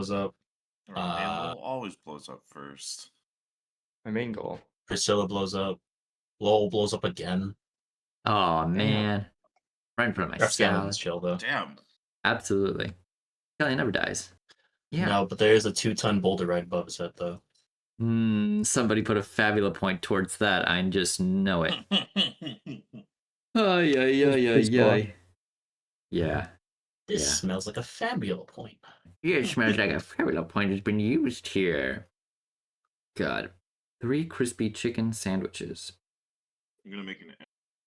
blows up. Animal always blows up first. My main goal. Priscilla blows up. Lowell blows up again. Oh man, right in front of my Rapscallion's salad. chill though. Damn. Absolutely. Kelly never dies. Yeah. No, but there is a 2-ton boulder right above his head though. Somebody put a fabula point towards that. I just know it. Yeah. This Yeah. smells like a fabula point. Yeah, it smells like a fabula point has been used here. God. 3 crispy chicken sandwiches. I'm gonna make an.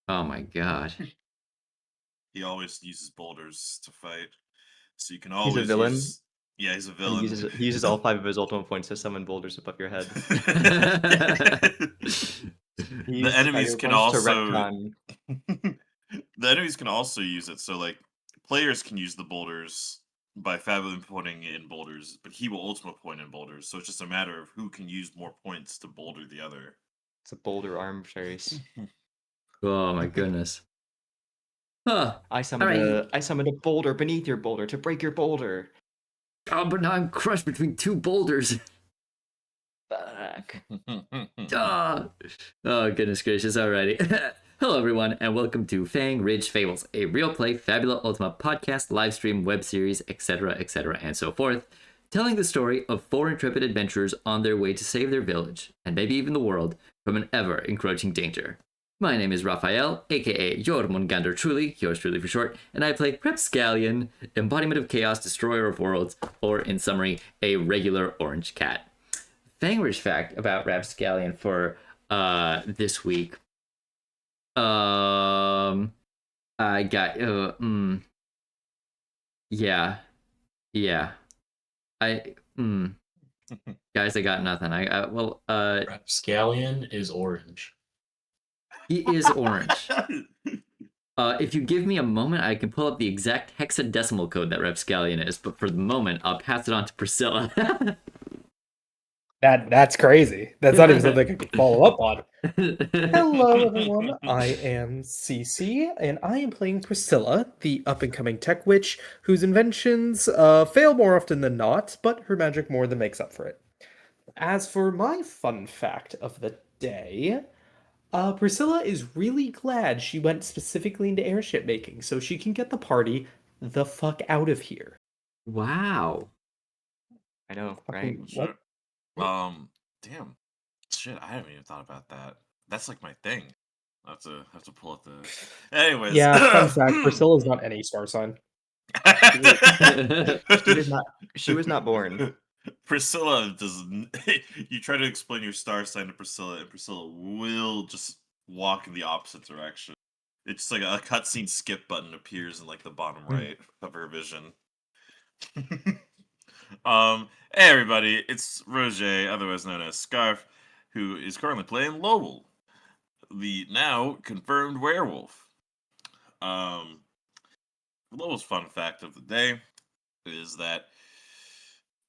Oh my god. He always uses boulders to fight, so you can He's a always. villain? Yeah, he's a He villain. uses all 5 of his ultimate points to summon boulders above your head. The enemies can also. The enemies can also use it, so like players can use the boulders by Fabulin putting in boulders, but he will ultimate point in boulders. So it's just a matter of who can use more points to boulder the other. It's a boulder arms race. Oh my goodness. Huh. I summoned a boulder beneath your boulder to break your boulder. Oh, but now I'm crushed between 2 boulders. Fuck. Oh goodness gracious. Alrighty. Hello everyone, and welcome to Fang Ridge Fables, a real play Fabula Ultima podcast, live stream, web series, etc., and so forth, telling the story of 4 intrepid adventurers on their way to save their village, and maybe even the world, from an ever-encroaching danger. My name is Raphael, aka Jormungandr Truly, yours truly for short, and I play Rapscallion, embodiment of chaos, destroyer of worlds, or in summary, a regular orange cat. Fangridge fact about Rapscallion for this week. I got yeah. Guys, I got nothing. Rapscallion is orange. He is orange. If you give me a moment, I can pull up the exact hexadecimal code that Rapscallion is, but for the moment, I'll pass it on to Priscilla. That's crazy. That's not even something I could follow up on. Hello, everyone. I am Cece, and I am playing Priscilla, the up-and-coming tech witch, whose inventions fail more often than not, but her magic more than makes up for it. As for my fun fact of the day, Priscilla is really glad she went specifically into airship making, so she can get the party the fuck out of here. Wow. I know, right? Sure. Damn. Shit, I haven't even thought about that. That's like my thing. I have to pull up the. Anyways. Yeah, fun fact, Priscilla's not any star sign. She was not born. Priscilla doesn't. You try to explain your star sign to Priscilla, and Priscilla will just walk in the opposite direction. It's like a cutscene skip button appears in like the bottom right of her vision. Hey everybody, it's Roger, otherwise known as Scarf, who is currently playing Lowell, the now confirmed werewolf. Lowell's fun fact of the day is that.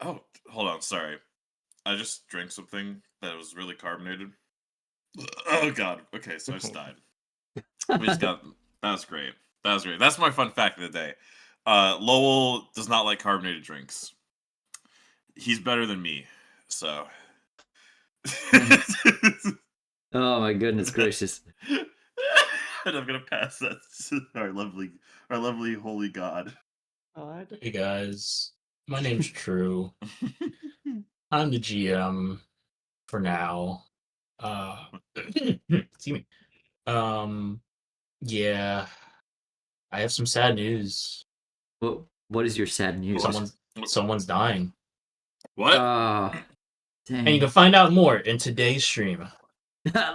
Oh, hold on, sorry. I just drank something that was really carbonated. Oh god. Okay, so I just died. That was great. That's my fun fact of the day. Lowell does not like carbonated drinks. He's better than me, so. Oh my goodness gracious. And I'm gonna pass that to our lovely holy god. Hey guys, my name's True. I'm the GM for now. Excuse me. Yeah, I have some sad news. What is your sad news? Someone's dying. What? Dang. And you can find out more in today's stream.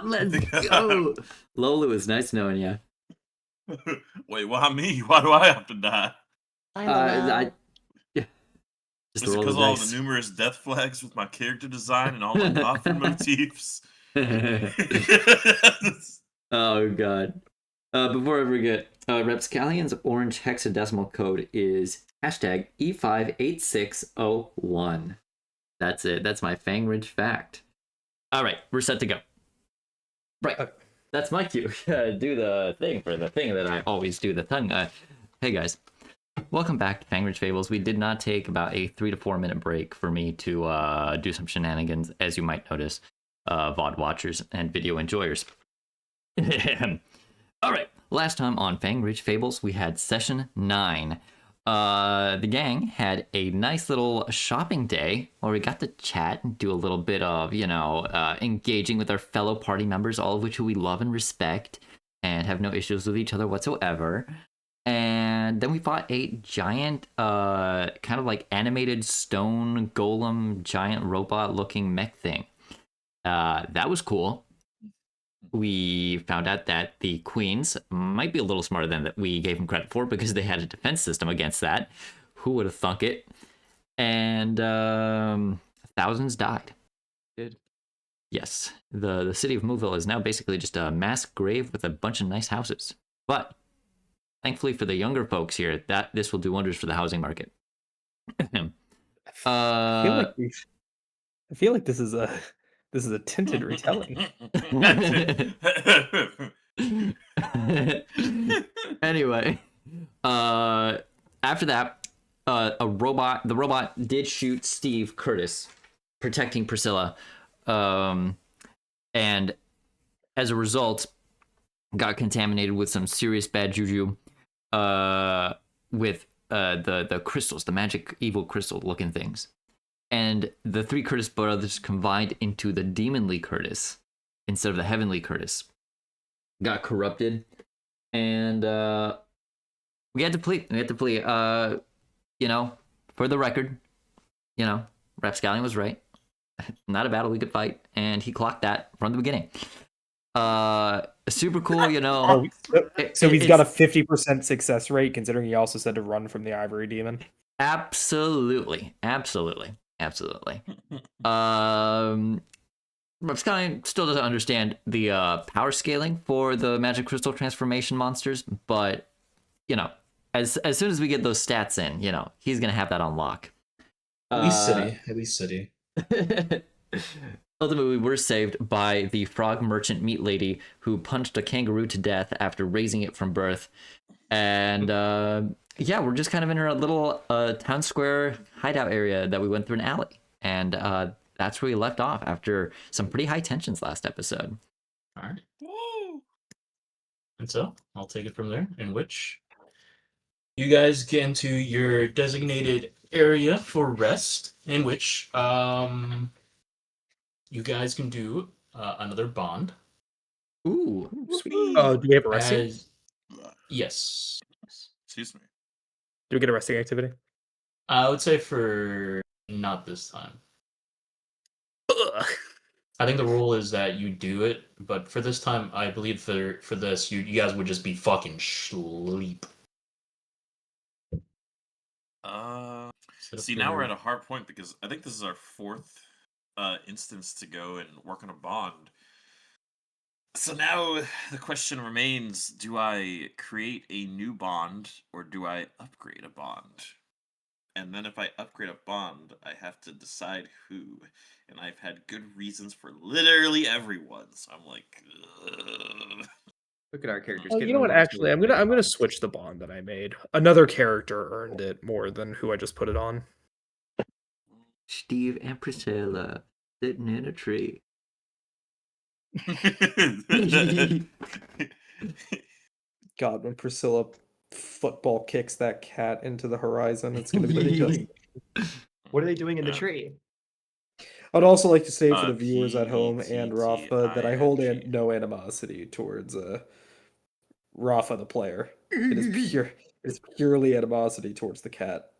Let's go. Lola, was nice knowing you. Wait, why me? Why do I have to die? Just Is it because of all the numerous death flags with my character design and all the coffin motifs? Oh god. Before I forget, Rapscallion's orange hexadecimal code is #E58601. That's it. That's my Fangridge fact. All right, we're set to go. Right. Okay. That's my cue. Do the thing for the thing that I always do, the tongue. Hey guys. Welcome back to Fang Fables. We did not take about a 3 to 4 minute break for me to do some shenanigans, as you might notice, VOD watchers and video enjoyers. All right, last time on Fang Ridge Fables, we had session 9. The gang had a nice little shopping day where we got to chat and do a little bit of, engaging with our fellow party members, all of which we love and respect and have no issues with each other whatsoever. And then we fought a giant, kind of like animated stone golem, giant robot looking mech thing. That was cool. We found out that the queens might be a little smarter than that we gave them credit for because they had a defense system against that. Who would have thunk it? And thousands died. Did. Yes, the city of Moville is now basically just a mass grave with a bunch of nice houses. But thankfully for the younger folks here, that this will do wonders for the housing market. I feel like this is a tinted retelling. Anyway, after that, the robot did shoot Steve Curtis, protecting Priscilla, and as a result, got contaminated with some serious bad juju, with the crystals, the magic evil crystal looking things. And the 3 Curtis brothers combined into the demonly Curtis instead of the heavenly Curtis. Got corrupted, and we had to plea. For the record, Rapscallion was right. Not a battle we could fight, and he clocked that from the beginning. Super cool, So he's got a 50% success rate, considering he also said to run from the Ivory Demon. Absolutely. Rapscallion still doesn't understand the power scaling for the magic crystal transformation monsters, but as soon as we get those stats in, he's gonna have that on lock. At least city. Ultimately, we were saved by the frog merchant meat lady who punched a kangaroo to death after raising it from birth. And we're just kind of in our little town square hideout area that we went through an alley. And that's where we left off after some pretty high tensions last episode. All right. And so I'll take it from there, in which you guys get into your designated area for rest, in which you guys can do another bond. Ooh, Sweet. Do we have a resting? Yes. Excuse me. Do we get a resting activity? I would say for not this time. Ugh. I think the rule is that you do it, but for this time, I believe for this, you guys would just be fucking sleep. See, now we're at a hard point because I think this is our 4th instance to go and work on a bond. So now the question remains, do I create a new bond or do I upgrade a bond? And then if I upgrade a bond, I have to decide who. And I've had good reasons for literally everyone. So I'm like, ugh. Look at our characters. Oh, you know what? Actually, I'm gonna switch the bond that I made. Another character earned it more than who I just put it on. Steve and Priscilla sitting in a tree. God, when Priscilla football kicks that cat into the horizon, it's gonna be ridiculous. What are they doing in the tree? I'd also like to say for the viewers at home and Rafa that I hold no animosity towards Rafa the player. It is purely animosity towards the cat.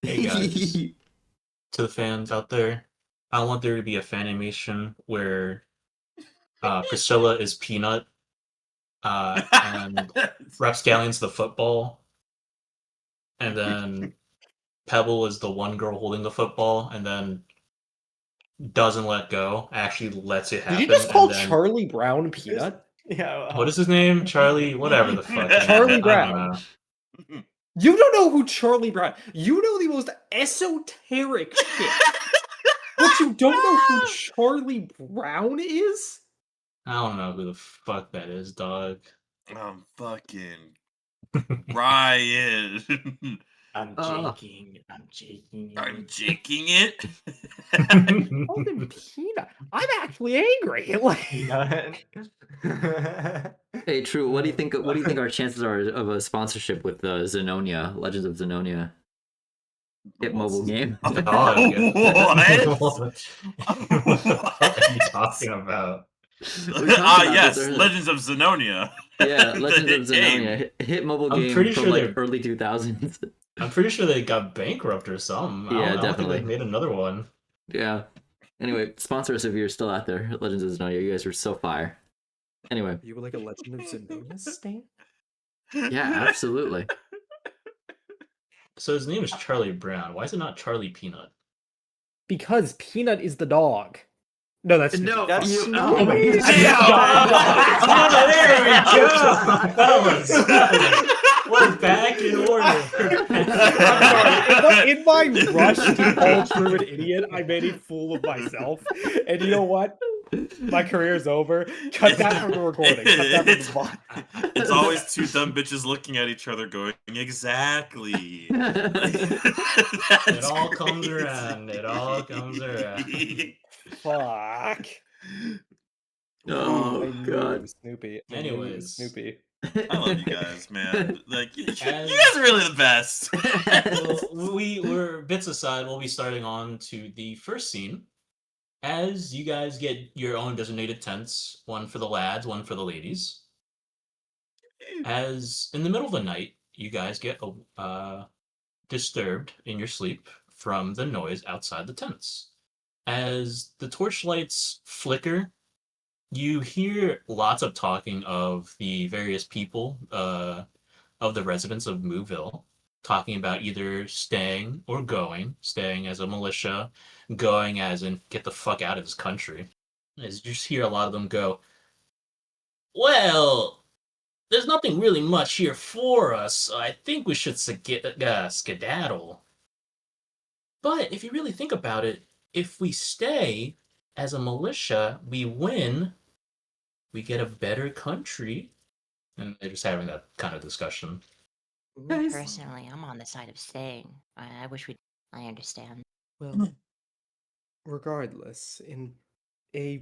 Hey guys, to the fans out there, I want there to be a fan animation where Priscilla is Peanut, and Rapscallion's the football, and then Pebble is the one girl holding the football, and then doesn't let go, actually lets it happen. Did you just call then... Charlie Brown Peanut? Yeah. What is his name? Charlie, whatever the fuck. Charlie Brown. You don't know who Charlie Brown. You know the most esoteric shit. But you don't know who Charlie Brown is? I don't know who the fuck that is, dog. I'm fucking Ryan. I'm Oh. jaking. I'm jaking. I'm jaking it. Called him Peanut. I'm actually angry. Hey, True. What do you think? What do you think our chances are of a sponsorship with Zenonia, Legends of Zenonia, hit mobile game? Dog. What? What are you talking about? We talked about Yes, this earlier. Legends of Zenonia. Yeah, The Legends of hit game. Zenonia, hit mobile I'm game pretty from sure like they're- early 2000s. I'm pretty sure they got bankrupt or something. Yeah, I don't think definitely. they've made another one. Yeah. Anyway, sponsor us if you're still out there. Legends of Zenonia, you guys are so fire. Anyway, You were like a Legend of Zenonia stan? yeah, absolutely. So his name is Charlie Brown. Why is it not Charlie Peanut? Because Peanut is the dog. No, that's No, That's you. stupid. Oh, There we go, fellas. We're back in order. I'm sorry. In my rush to call True an idiot, I made a fool of myself. And you know what? My career's over. Cut that from the recording. Cut that from the pod. It's always two dumb bitches looking at each other going, exactly. It all comes around. It all comes around. Fuck. Oh, I knew it God. was Snoopy. I knew it was Anyways. Snoopy. I love you guys, man. Like, you As- guys are really the best. Well, we're bits aside. We'll be starting on to the first scene. As you guys get your own designated tents, one for the lads, one for the ladies. As in the middle of the night, you guys get disturbed in your sleep from the noise outside the tents. As the torchlights flicker, you hear lots of talking of the various people of the residents of Mooville, talking about either staying or going, staying as a militia, going as in get the fuck out of this country. As you just hear a lot of them go, well, there's nothing really much here for us, so I think we should skedaddle. But if you really think about it, if we stay as a militia, we win, we get a better country. And they're just having that kind of discussion. Me Guys. personally, I'm on the side of staying. I wish we. I understand. Well, regardless, in a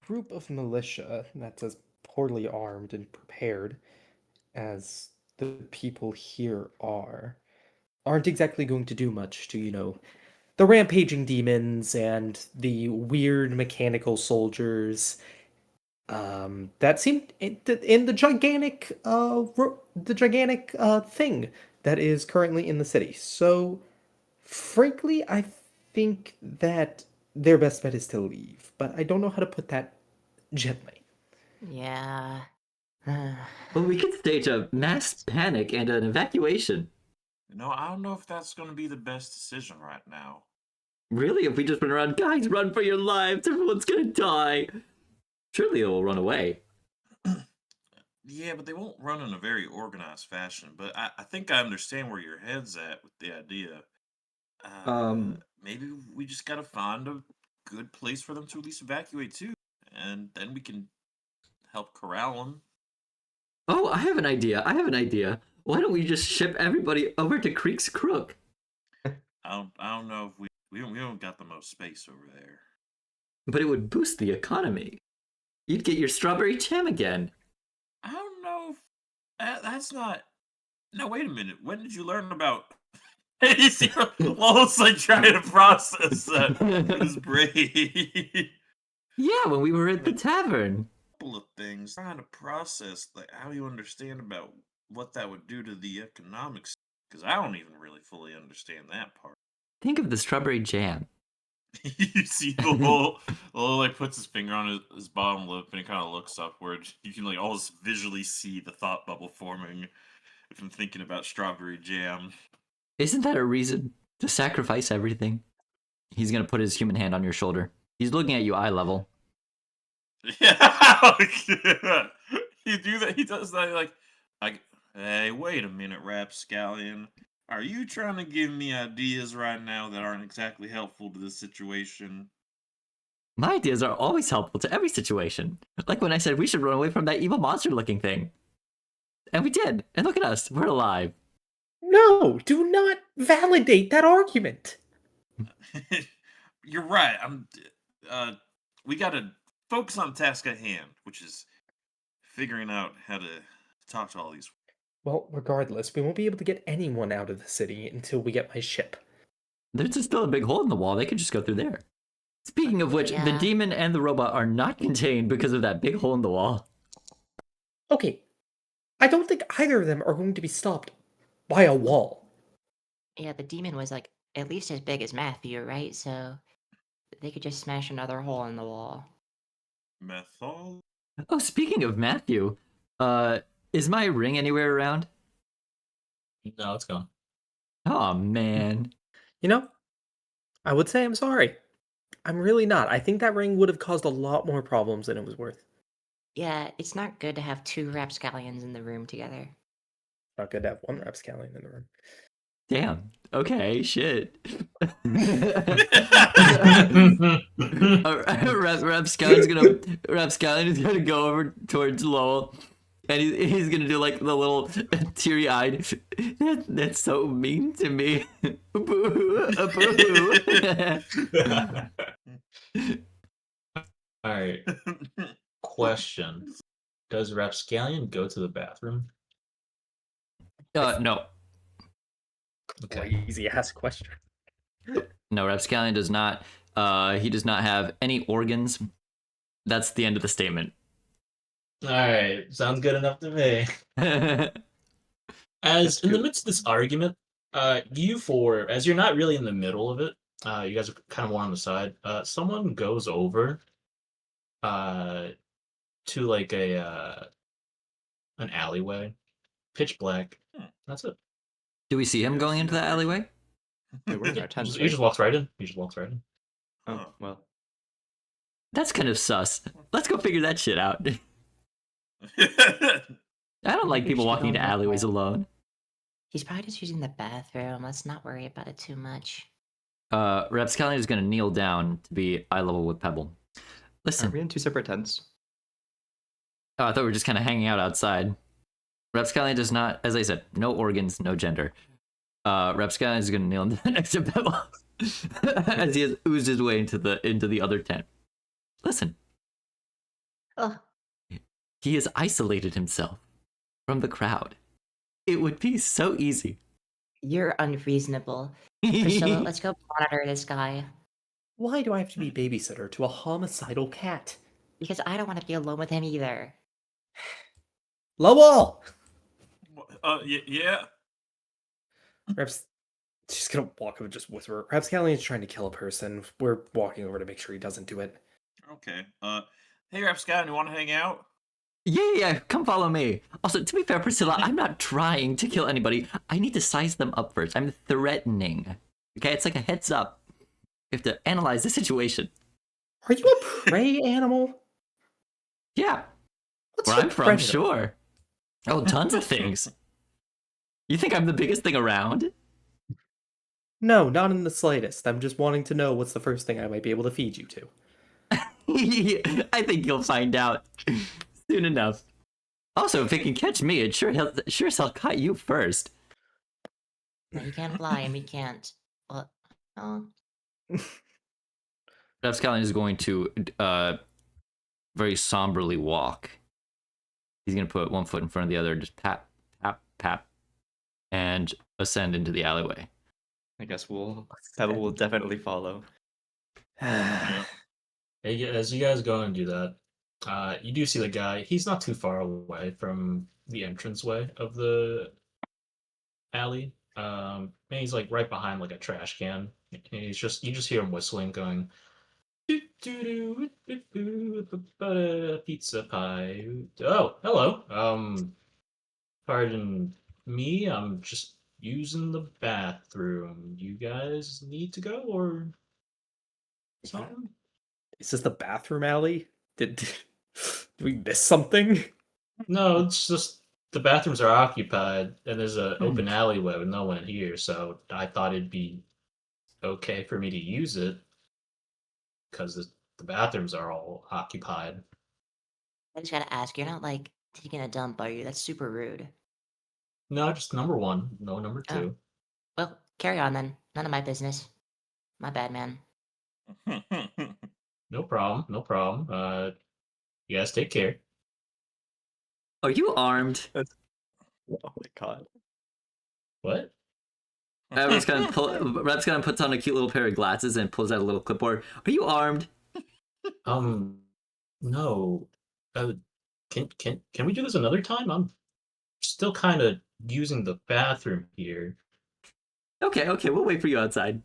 group of militia that's as poorly armed and prepared as the people here aren't exactly going to do much to, the rampaging demons and the weird mechanical soldiers that seem in the gigantic thing that is currently in the city. So frankly, I think that their best bet is to leave, but I don't know how to put that gently. Yeah. Well, we could stage a mass panic and an evacuation. I don't know if that's going to be the best decision right now. Really? If we just run around, guys, run for your lives, everyone's gonna die. Surely they will run away. Yeah, but they won't run in a very organized fashion. But I think I understand where your head's at with the idea. Maybe we just got to find a good place for them to at least evacuate to. And then we can help corral them. Oh, I have an idea. Why don't we just ship everybody over to Creek's Crook? I don't know if we don't got the most space over there. But it would boost the economy. You'd get your strawberry jam again. I don't know if that's not. No, wait a minute. When did you learn about? He's almost like trying to process that in his brain. Yeah, when we were at the tavern. Couple of things trying to process, like how you understand about what that would do to the economics, because I don't even really fully understand that part. Think of the strawberry jam. You see the little like puts his finger on his bottom lip and he kind of looks upward. You can like almost visually see the thought bubble forming if I'm thinking about strawberry jam. Isn't that a reason to sacrifice everything? He's gonna put his human hand on your shoulder. He's looking at you eye level. Yeah, he do that. He does that. Like, hey, wait a minute, Rapscallion. Are you trying to give me ideas right now that aren't exactly helpful to this situation? My ideas are always helpful to every situation. Like when I said we should run away from that evil monster-looking thing. And we did. And look at us. We're alive. No, do not validate that argument. You're right. We gotta focus on the task at hand, which is figuring out how to talk to all these. Well, regardless, we won't be able to get anyone out of the city until we get my ship. There's just still a big hole in the wall. They could just go through there. Speaking of which, the Yeah. demon and the robot are not contained because of that big hole in the wall. Okay, I don't think either of them are going to be stopped by a wall. Yeah, the demon was like at least as big as Matthew, right? So they could just smash another hole in the wall. Methyl? Oh, speaking of Matthew, is my ring anywhere around? No, it's gone. Oh man. You know, I would say I'm sorry. I'm really not. I think that ring would have caused a lot more problems than it was worth. Yeah, it's not good to have two rapscallions in the room together. Not good to have one rapscallion in the room. Damn. Okay, shit. Rapscallion is gonna go over towards Lowell, and he's gonna do like the little teary-eyed. That's so mean to me. Boo, boo. All right. Question: does Rapscallion go to the bathroom? No, Easy ass question. no. Rapscallion does not. He does not have any organs. That's the end of the statement. All right, sounds good enough to me. As in the midst of this argument, you four, as you're not really in the middle of it, you guys are kind of more on the side. Someone goes over, to like an alleyway, pitch black. That's it. Do we see him Yeah, going see into the that. alleyway? Hey, we're in Yeah, our tents, he just right? walks right in. He just walks right in. Oh, well. That's kind of sus. Let's go figure that shit out. I don't like Maybe we people should walking go into alleyways look. alone. He's probably just using the bathroom. Let's not worry about it too much. Rapscallion is going to kneel down to be eye level with Pebble. Are Listen, we in two separate tents? I thought we were just kind of hanging out outside. Rapscallion does not, as I said, no organs, no gender. Rapscallion is going to kneel down next to Pebble as he has oozed his way into the other tent. Listen, Oh, he has isolated himself from the crowd. It would be so easy. you're unreasonable. Priscilla, let's go monitor this guy. Why do I have to be babysitter to a homicidal cat? Because I don't want to be alone with him either. Lowell! Yeah. Raps, she's gonna walk over and just whisper. Rapscallion's trying to kill a person. We're walking over to make sure he doesn't do it. Okay. Hey, Rapscallion, you want to hang out? Yeah, come follow me. Also, to be fair, Priscilla, I'm not trying to kill anybody. I need to size them up first. I'm threatening. Okay, it's like a heads up. You have to analyze the situation. Are you a prey animal? Yeah, What's where your I'm from, predator? sure. Oh, tons of things. You think I'm the biggest thing around? No, not in the slightest. I'm just wanting to know what's the first thing I might be able to feed you to. I think you'll find out soon enough. Also, if it can catch me, it sure as hell caught you first. No, he can't fly and we can't. Well, oh, Rapscallion is going to very somberly walk. He's going to put one foot in front of the other, just tap, tap, tap, and ascend into the alleyway. I guess Pebble will definitely follow. As you guys go and do that, you do see the guy. He's not too far away from the entranceway of the alley. And he's like right behind like a trash can. And you just hear him whistling, going, pizza pie. Oh, hello. Pardon me. I'm just using the bathroom. You guys need to go or something? Is this the bathroom alley? Did we miss something? No, it's just the bathrooms are occupied and there's an open alleyway with no one here, so I thought it'd be okay for me to use it because the bathrooms are all occupied. I just gotta ask, you're not like taking a dump, are you? That's super rude. No, just number one. No, number Oh. two. Well, carry on then. None of my business. My bad, man. No problem. No problem. You guys take care. Are you armed? Oh my god. What? Rep's gonna puts on a cute little pair of glasses and pulls out a little clipboard. Are you armed? No. Can we do this another time? I'm still kind of using the bathroom here. Okay, we'll wait for you outside.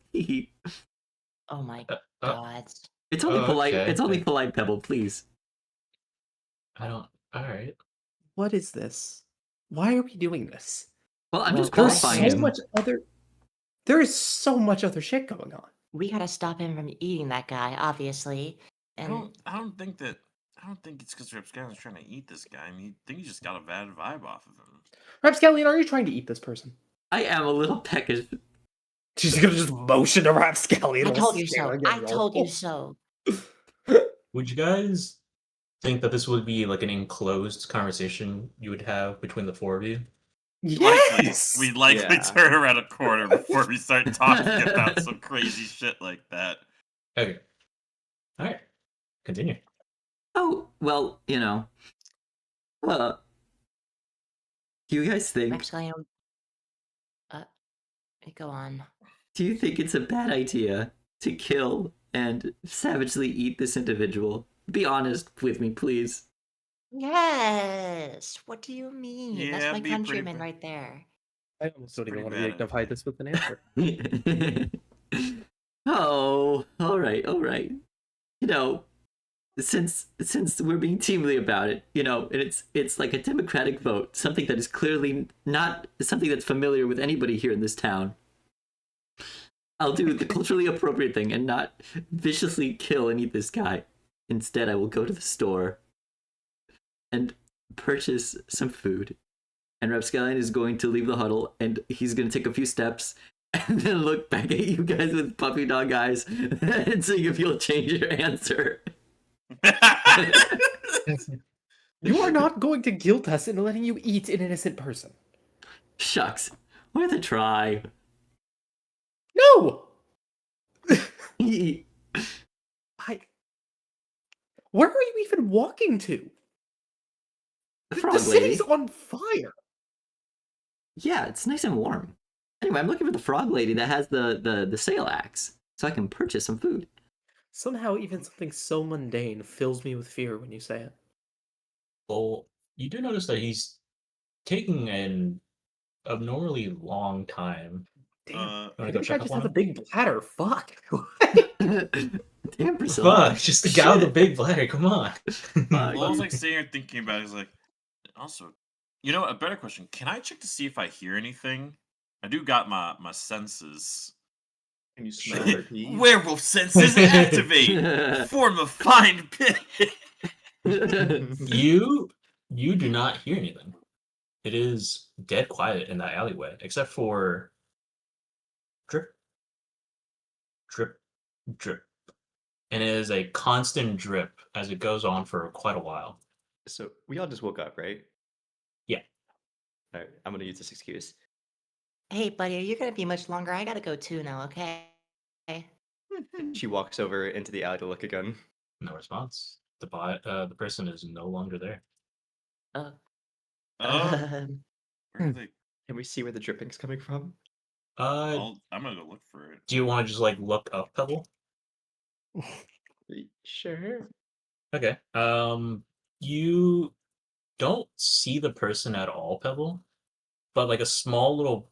Oh my Uh, god. It's only polite. okay. It's only polite, Pebble. Please. I don't. All right. What is this? Why are we doing this? Well, I'm Well, just There's qualifying so him. much other. There is so much other shit going on. We gotta stop him from eating that guy, obviously. And I don't think it's because Rapscallion is trying to eat this guy. I mean, I think he just got a bad vibe off of him. Rapscallion, are you trying to eat this person? I am a little peckish. She's gonna just motion to Rapscallion. I while told you so. staring I at told you Roll. so. Would you guys think that this would be like an enclosed conversation you would have between the four of you? Yes. We'd likely Yeah. turn around a corner before we start talking about some crazy shit like that. Okay. All right. Continue. Oh well, do you guys think? Rapscallion. Go on. Do you think it's a bad idea to kill and savagely eat this individual? Be honest with me, please. Yes. What do you mean? Yeah, That's my be pretty countryman bad. right there. I almost don't even Pretty want to bad dignify this with an answer. Oh, all right. Since we're being teamly about it, and it's like a democratic vote, something that is clearly not something that's familiar with anybody here in this town. I'll do the culturally appropriate thing and not viciously kill and eat this guy. Instead, I will go to the store and purchase some food. And Rapscallion is going to leave the huddle, and he's going to take a few steps and then look back at you guys with puppy dog eyes and see if you'll change your answer. You are not going to guilt us into letting you eat an innocent person. Shucks, worth a try. No. The Where are you even walking to? frog The lady. city's on fire. Yeah, it's nice and warm. Anyway, I'm looking for the frog lady that has the sail axe, so I can purchase some food. Somehow, even something so mundane fills me with fear when you say it. Well, you do notice that he's taking an abnormally long time. Damn. Wanna I go think I check just up on have a him? big bladder. Fuck. Damn, Priscilla. Fuck, just the guy with the big bladder. Come on. Well, I was like sitting here thinking about it. It's like, also, a better question. Can I check to see if I hear anything? I do got my senses. Can you smell her pee? Werewolf senses activate. Form a fine pit. You do not hear anything. It is dead quiet in that alleyway, except for drip, drip, drip. And it is a constant drip as it goes on for quite a while. So we all just woke up, right? Yeah. All right, I'm gonna use this excuse. Hey, buddy, are you gonna be much longer? I gotta go too now, okay? She walks over into the alley to look again. No response. The person is no longer there. Uh, Oh, um, where are they? Can we see where the dripping's coming from? I'm gonna go look for it. Do you want to just like look up Pebble? Sure. Okay. You don't see the person at all, Pebble, but like a small little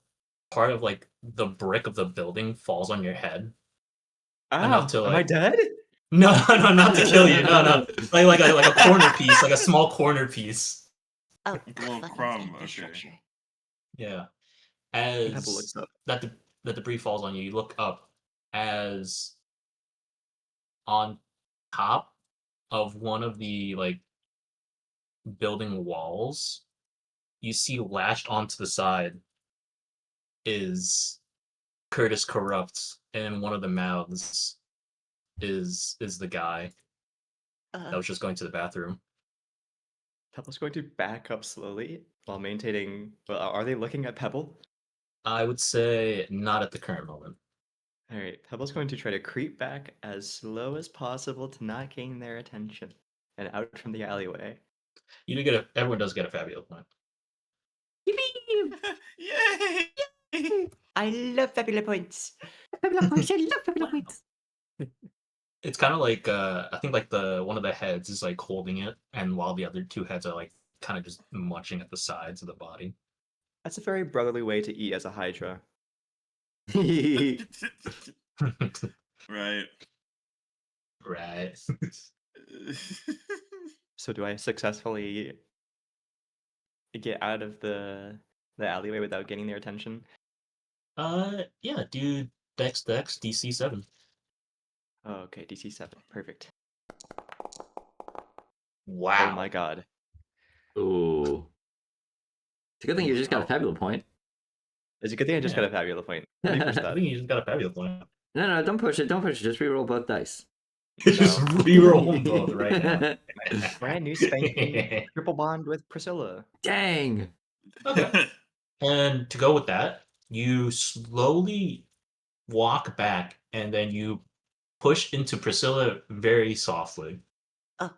part of like the brick of the building falls on your head. Enough to, Am I like- dead? No, no, not to kill you. No. Like a corner piece, like a small corner piece. oh, Like a little fucking crumb, okay. infrastructure. Yeah. Pebble As looks up. that debris falls on you, you look up as on top of one of the like building walls, you see lashed onto the side is Curtis Corrupt, and one of the mouths is the guy that was just going to the bathroom. Pebble's going to back up slowly while maintaining. Well, are they looking at Pebble? I would say not at the current moment. All right, Pebble's going to try to creep back as slow as possible to not gain their attention and out from the alleyway. You do get a. Everyone does get a fabulous point. Yay! I love fabulous points. Fabulous points, I love fabulous Wow. points. It's kind of like I think like the one of the heads is like holding it, and while the other two heads are like kind of just munching at the sides of the body. That's a very brotherly way to eat as a Hydra. Right. Right. So do I successfully get out of the alleyway without getting their attention? Yeah, dude. Dex DC 7. Oh, okay, DC 7. Perfect. Wow. Oh my god. Ooh. It's a good thing you just got a fabulous point. It's a good thing I just Yeah. got a fabulous point. Let me push I that. think you just got a fabulous point. No, don't push it. Don't push it. Just reroll both dice. Just No. reroll them both right now. Brand new spanking triple bond with Priscilla. Dang. Okay. And to go with that, you slowly walk back and then you push into Priscilla very softly. Oh,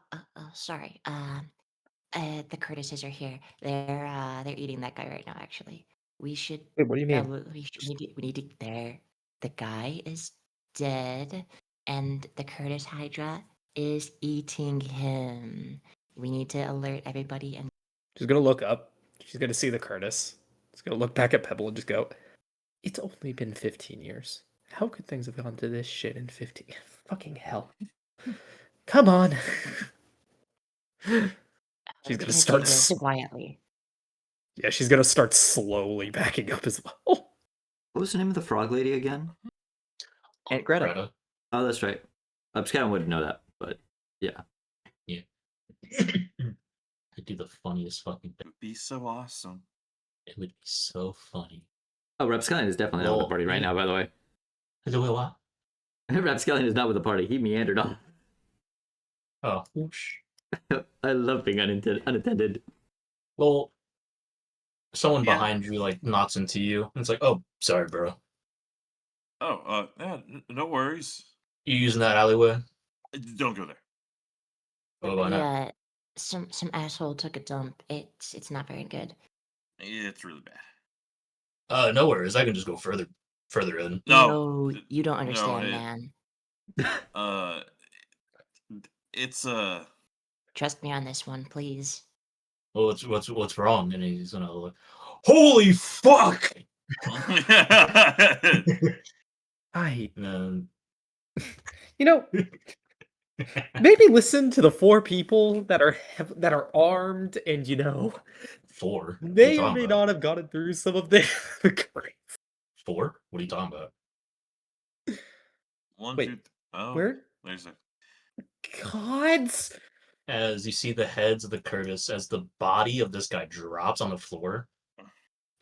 sorry. The Curtises are here. They're eating that guy right now. Actually, we should. Wait, what do you mean? We need to. The guy is dead, and the Curtis Hydra is eating him. We need to alert everybody. And She's gonna look up. She's gonna see the Curtis. She's gonna look back at Pebble and just go, "It's only been 15 years. How could things have gone to this shit in 15? Fucking hell. Come on." She's gonna we start. do this quietly. Yeah, she's gonna start slowly backing up as well. What was the name of the frog lady again? Aunt Greta. Greta. Oh, that's right. Upscan wouldn't know that, but yeah. I'd do the funniest fucking It thing. would be so awesome. It would be so funny. Oh, Rapscallion is definitely not with the Well, party right now, by the way. Do it what? Rapscallion is not with the party. He meandered off. Oh, whoosh. I love being unattended. Well, someone Yeah. behind you like knocks into you, and it's like, "Oh, sorry, bro. Oh, yeah, no worries. You using that alleyway? Don't go there. Oh, why not? Yeah, some asshole took a dump. It's not very good. It's really bad. No worries. I can just go further in." No, You don't no, understand, it- man. It's Trust me on this one, please. Well, what's wrong? And he's gonna look. Holy fuck! I, And then you know, maybe listen to the four people that are armed, and you know, 4. What are you may or talking may about? not have gotten through some of the grief. 4? What are you talking about? one, Wait, two, oh, Where? there's a Gods? As you see the heads of the Curtis, as the body of this guy drops on the floor,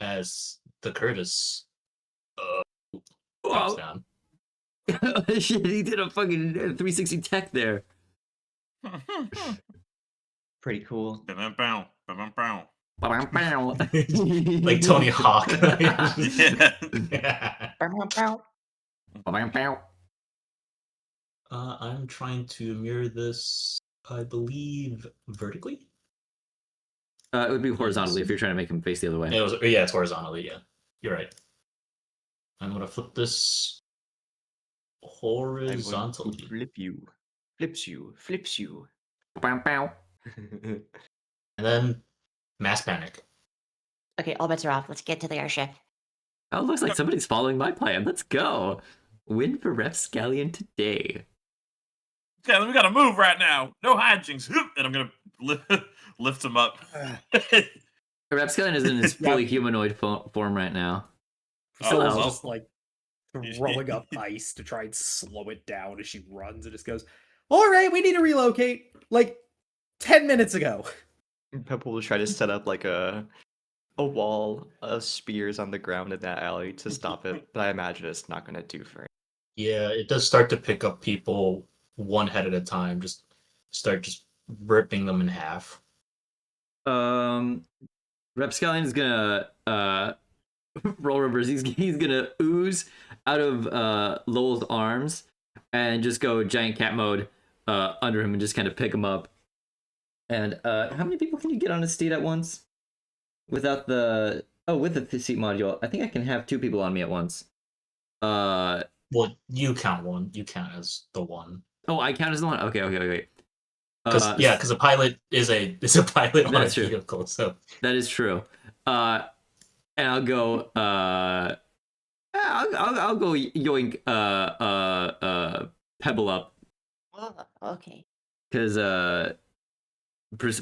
as the Curtis drops Wow. down. Shit, he did a fucking 360 tech there. Pretty cool. Bam, bam, bam. Like Tony Hawk. Yeah. I'm trying to mirror this, I believe, vertically. It would be horizontally if you're trying to make him face the other way. It's horizontally. Yeah, you're right. I'm gonna flip this horizontally. Flips you. And then mass panic. Okay, all bets are off. Let's get to the airship. Oh, it looks like somebody's following my plan. Let's go. Win for Rapscallion today. Okay, we gotta move right now. No hijinks. And I'm gonna lift him up. Rapscallion is in his fully humanoid form right now. Priscilla's well. just like throwing up ice to try and slow it down as she runs and just goes, "All right, we need to relocate." Like 10 minutes ago. Pebble will try to set up like a wall of spears on the ground in that alley to stop it, but I imagine it's not gonna do for it. Yeah, it does start to pick up people one head at a time. Just start ripping them in half. Rapscallion is gonna roll reverse. He's gonna ooze out of Lowell's arms and just go giant cat mode under him and just kind of pick him up. And how many people can you get on a steed at once? Without the with the seat module, I think I can have 2 people on me at once. Well, you count one. You count as the one. Oh, I count as the one. Okay. Because a pilot is a pilot on a That's true. vehicle. So That is true. And I'll go. I'll go yoink. Pebble up Oh, okay. because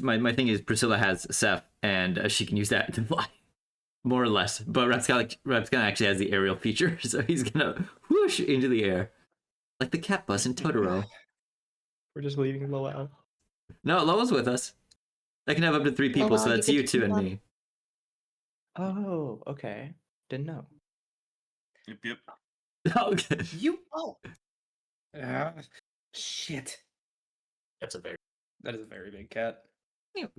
my thing is Priscilla has Seth and she can use that to fly, more or less. But Rapscallion actually has the aerial feature, so he's gonna whoosh into the air like the cat bus in Totoro. We're just leaving Loa out. No, Loa's with us. I can have up to 3 people, Loa, so you that's get you to 2 keep and on. me. Oh, okay. Didn't know. Yep. Okay. You oh. Shit. that's a very. That is a very big cat.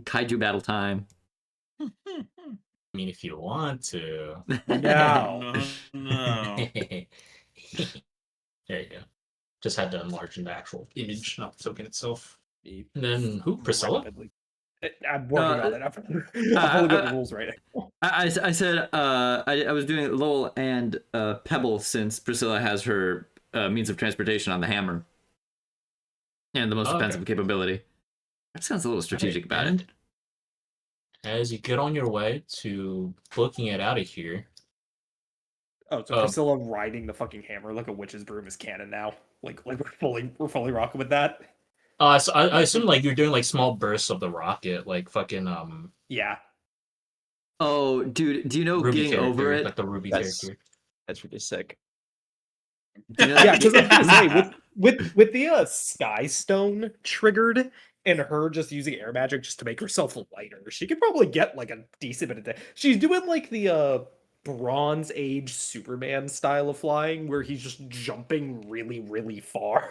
Kaiju battle time. I mean, if you want to. No. No. There you go. Just had to enlarge the actual image, not the token itself. And then who? Priscilla? Rapidly. I'm working on it. I'm pulling up the rules right now. I said I was doing Lowell and Pebble since Priscilla has her means of transportation on the hammer and the most Okay. offensive capability. That sounds a little strategic about it. And as you get on your way to booking it out of here, Oh, so Priscilla riding the fucking hammer like a witch's broom is canon now. Like we're fully rocking with that. so I assume like you're doing like small bursts of the rocket, like fucking Yeah. Oh, dude, do you know Ruby getting over character, it? like the Ruby That's- character. That's really sick. Do you know Yeah, because I was gonna say with the Sky Stone triggered and her just using air magic just to make herself lighter, she could probably get like a decent bit of day. She's doing like the Bronze Age Superman style of flying, where he's just jumping really, really far.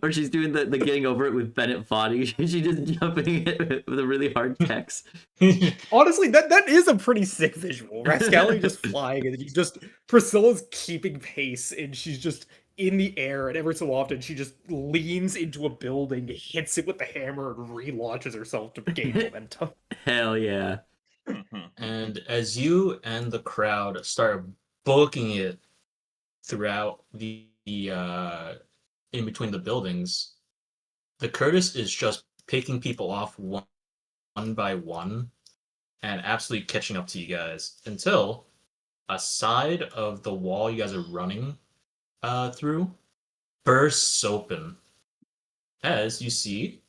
Or she's doing the getting over it with Bennett Foddy. She's just jumping it with a really hard text. Honestly, that is a pretty sick visual. Rascallion just flying, and Priscilla's keeping pace, and she's just in the air, and every so often she just leans into a building, hits it with the hammer, and relaunches herself to gain momentum. Hell yeah. And as you and the crowd start booking it throughout the in between the buildings, the Curtis is just picking people off one by one and absolutely catching up to you guys until a side of the wall you guys are running through bursts open as you see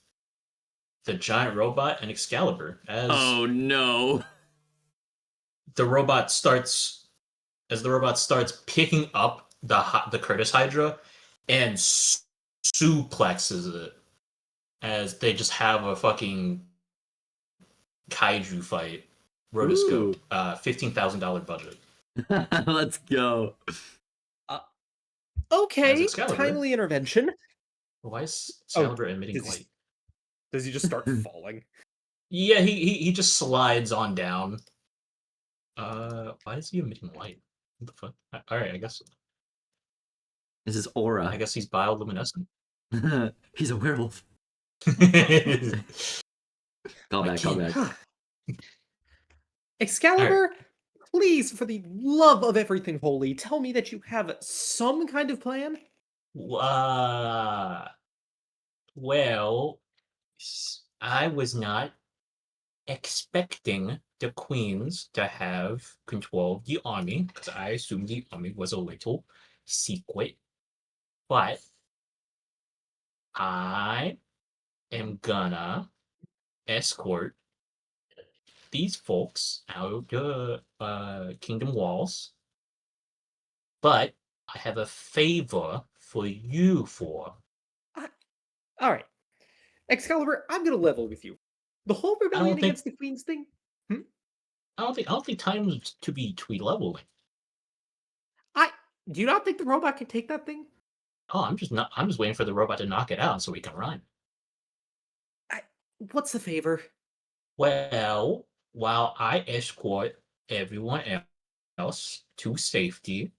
the giant robot and Excalibur as Oh no. the robot starts picking up the Curtis Hydra and suplexes it as they just have a fucking kaiju fight. Rotoscope, $15,000 budget. Let's go. Okay, Excalibur. timely intervention. Why is Excalibur emitting does he- light? Does he just start falling? Yeah, he just slides on down. Why is he emitting light? What the fuck? All right, I guess This is Aura. he's bioluminescent. He's a werewolf. Call back. Excalibur, please, for the love of everything holy, tell me that you have some kind of plan. Well, I was not expecting the queens to have control of the army because I assumed the army was a little secret. But I am gonna escort these folks out the kingdom walls. But I have a favor for you four. All right, Excalibur, I'm gonna level with you. The whole rebellion think- against the queens thing. I don't think time is to be tweet leveling. Do you not think the robot can take that thing? Oh, I'm just waiting for the robot to knock it out so we can run. What's the favor? Well, while I escort everyone else to safety,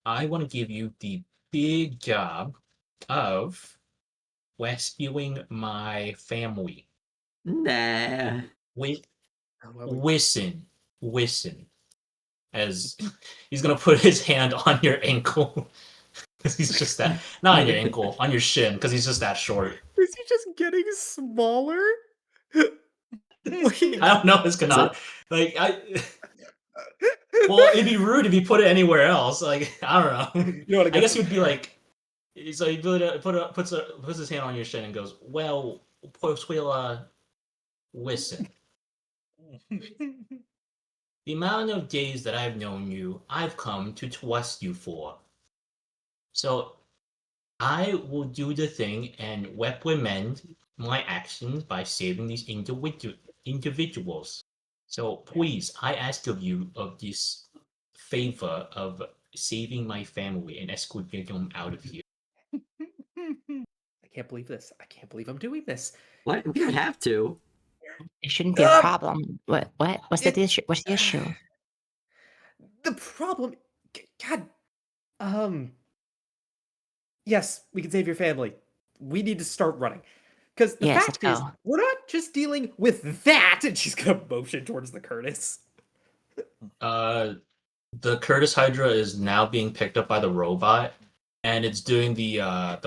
I want to give you the big job of rescuing my family. Nah. Wait, Oh, well, we- listen. As he's gonna put his hand on your ankle, because he's just that, not on your ankle, on your shin, because he's just that short. Is he just getting smaller? Wait. I don't know. It's gonna like I. Well, it'd be rude if he put it anywhere else. Like I don't know. You want to I get guess some he would be hair? like, so he puts his hand on your shin and goes, "Well, Portuela, listen. The amount of days that I've known you, I've come to trust you for. So I will do the thing and reprimand my actions by saving these individuals. So please, I ask of you of this favor of saving my family and escorting them out of here. I can't believe this. I can't believe I'm doing this. What? We don't have to. It shouldn't be a Ah! problem. What? What's the It- issue? What's the issue? The problem, God, yes, we can save your family. We need to start running. Because the Yes, fact let's is, go. we're not just dealing with that, and she's gonna motion towards the Curtis. The Curtis Hydra is now being picked up by the robot, and it's doing the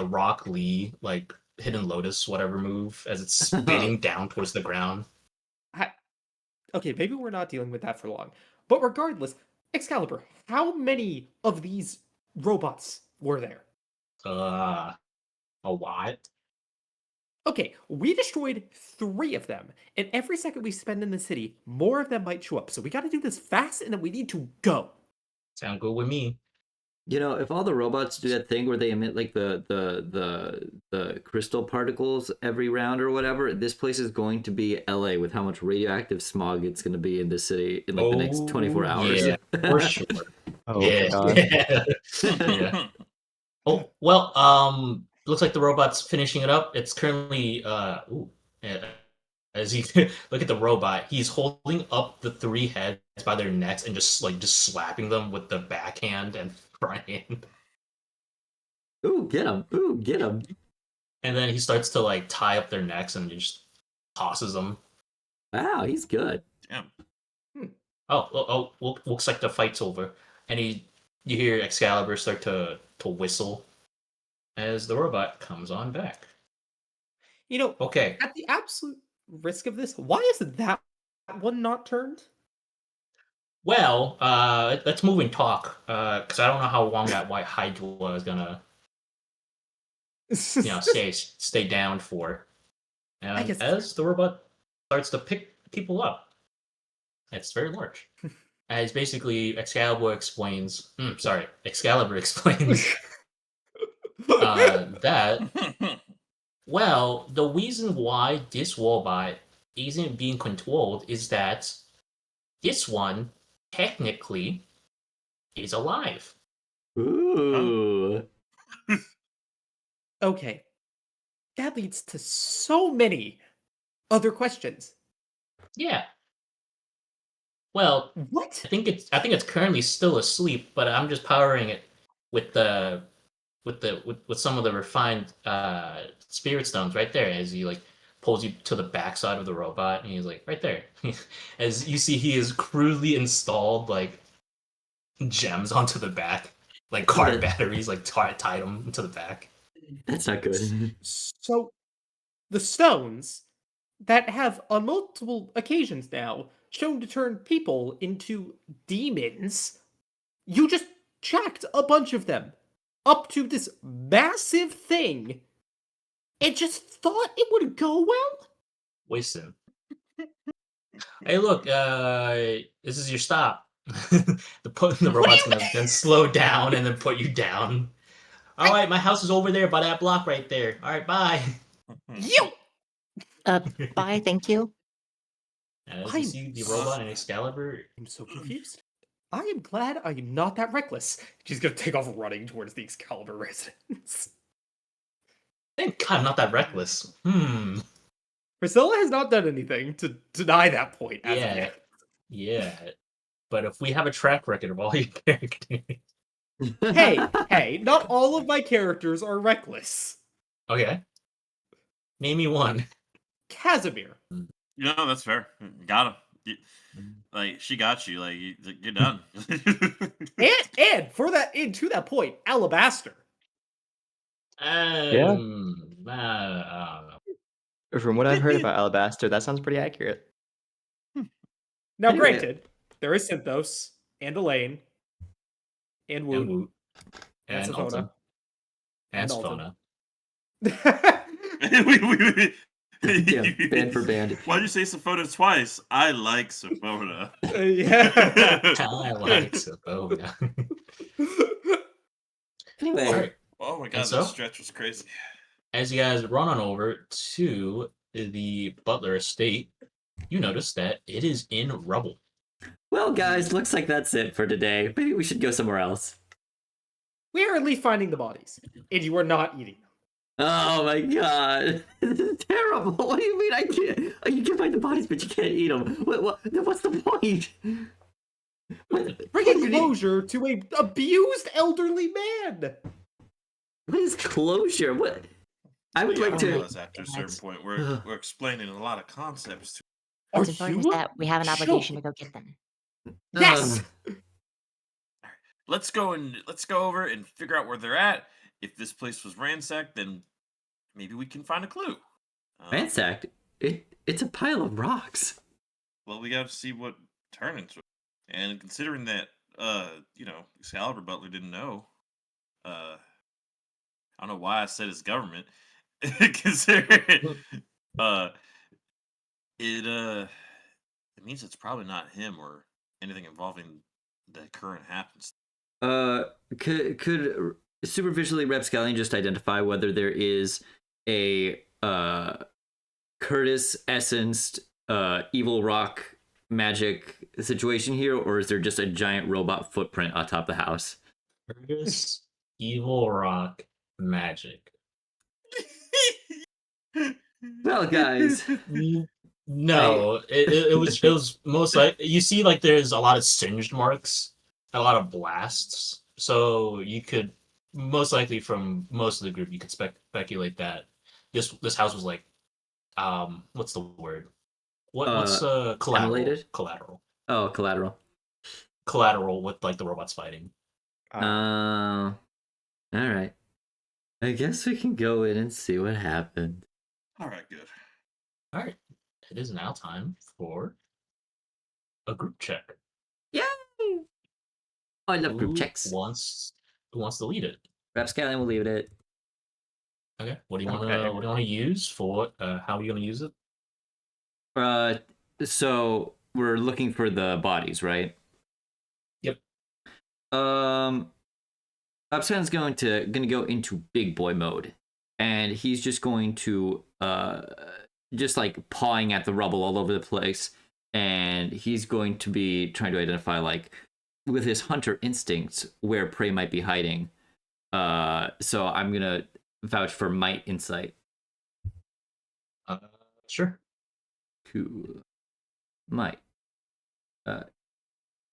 Rock Lee like Hidden Lotus whatever move as it's spinning down towards the ground. Okay, maybe we're not dealing with that for long. But regardless, Excalibur, how many of these robots were there? A lot. Okay, we destroyed 3 of them, and every second we spend in the city, more of them might show up. So we gotta do this fast, and then we need to go. Sound good with me. You know, if all the robots do that thing where they emit like the crystal particles every round or whatever, this place is going to be LA with how much radioactive smog it's going to be in this city in like the next 24 hours. Yeah, for sure. Oh yeah. god. Yeah. Oh well. Looks like the robot's finishing it up. It's currently yeah, as you look at the robot, he's holding up the 3 heads by their necks and just slapping them with the backhand and front hand. Ooh, get him! Ooh, get him! And then he starts to like tie up their necks and just tosses them. Wow, he's good. Damn. Looks like the fight's over. And you hear Excalibur start to whistle as the robot comes on back. You know, Okay. at the absolute risk of this, why is that one not turned? Well, let's move and talk. Because I don't know how long that White Hydra is gonna, stay down for. And guess- as the robot starts to pick people up, it's very large. As basically Excalibur explains that, well, the reason why this robot isn't being controlled is that this one technically is alive. Ooh. Okay, that leads to so many other questions. Yeah. Well, What? I think it's currently still asleep, but I'm just powering it with some of the refined spirit stones right there as he like pulls you to the backside of the robot and he's like right there. As you see he is crudely installed like gems onto the back, like car batteries, like tied them to the back. That's not good. So, the stones that have on multiple occasions now shown to turn people into demons, you just jacked a bunch of them up to this massive thing and just thought it would go well? Listen. Hey look, this is your stop. The robot's gonna then slow down and then put you down. Alright, my house is over there by that block right there. Alright, bye. You! Bye, thank you. As you see the robot and Excalibur, I'm so confused. I am glad I am not that reckless. She's gonna take off running towards the Excalibur residence. thank God I'm not that reckless. Priscilla has not done anything to deny that point as of Yeah. yet. Yeah. But if we have a track record of all your characters. Hey, not all of my characters are reckless. Okay. Name me one. Casimir. That's fair. Got him. Like she got you. Like you're done. And to that point, Alabaster. From what I've heard about Alabaster, that sounds pretty accurate. Now, Anyway. granted, there is Synthos and Elaine and Woot And Woot. and And Safona. Alton. And Alton. Safona. Yeah, band for band. Why'd you say Safona twice? I like Safona. Yeah. I like Safona. Anyway, Alright. Oh my god, And that so? stretch was crazy. As you guys run on over to the Butler estate, you notice that it is in rubble. well, guys, looks like that's it for today. Maybe we should go somewhere else. We are at least finding the bodies, and you are not eating them. Oh my god, this is terrible. What do you mean I can't? Oh, you can find the bodies, but you can't eat them. What's the point? Bringing closure to a abused elderly man. What is closure? What? I would like to. Realize after a certain point, we're explaining a lot of concepts to. What's Are important you is that we have an sure? obligation to go get them. Yes. Let's go over and figure out where they're at. If this place was ransacked, then maybe we can find a clue. Ransacked? It's a pile of rocks. Well, we got to see what turn into it. And considering that, Excalibur Butler didn't know, I don't know why I said his government. Considering, it means it's probably not him or anything involving the current happens. Could superficially Rapscallion just identify whether there is a Curtis essenced evil rock magic situation here, or is there just a giant robot footprint atop the house? Curtis, evil rock, magic. Well, guys, No, it was most like you see like there's a lot of singed marks, a lot of blasts. So you could most likely from most of the group you could speculate that this house was like what's the word? What's collateral? Emulated? Collateral. Oh, collateral. Collateral with like the robots fighting. All right. I guess we can go in and see what happened. All right, good. All right, it is now time for a group check. Yay! I love group Who checks. Who wants to lead it? Rapscallion will leave it. Okay. What do you want Okay. to use for? How are you going to use it? So we're looking for the bodies, right? Yep. Upscan's gonna go into big boy mode, and he's just going to just like pawing at the rubble all over the place, and he's going to be trying to identify like with his hunter instincts where prey might be hiding. So I'm gonna vouch for might insight. Sure. Cool. Might.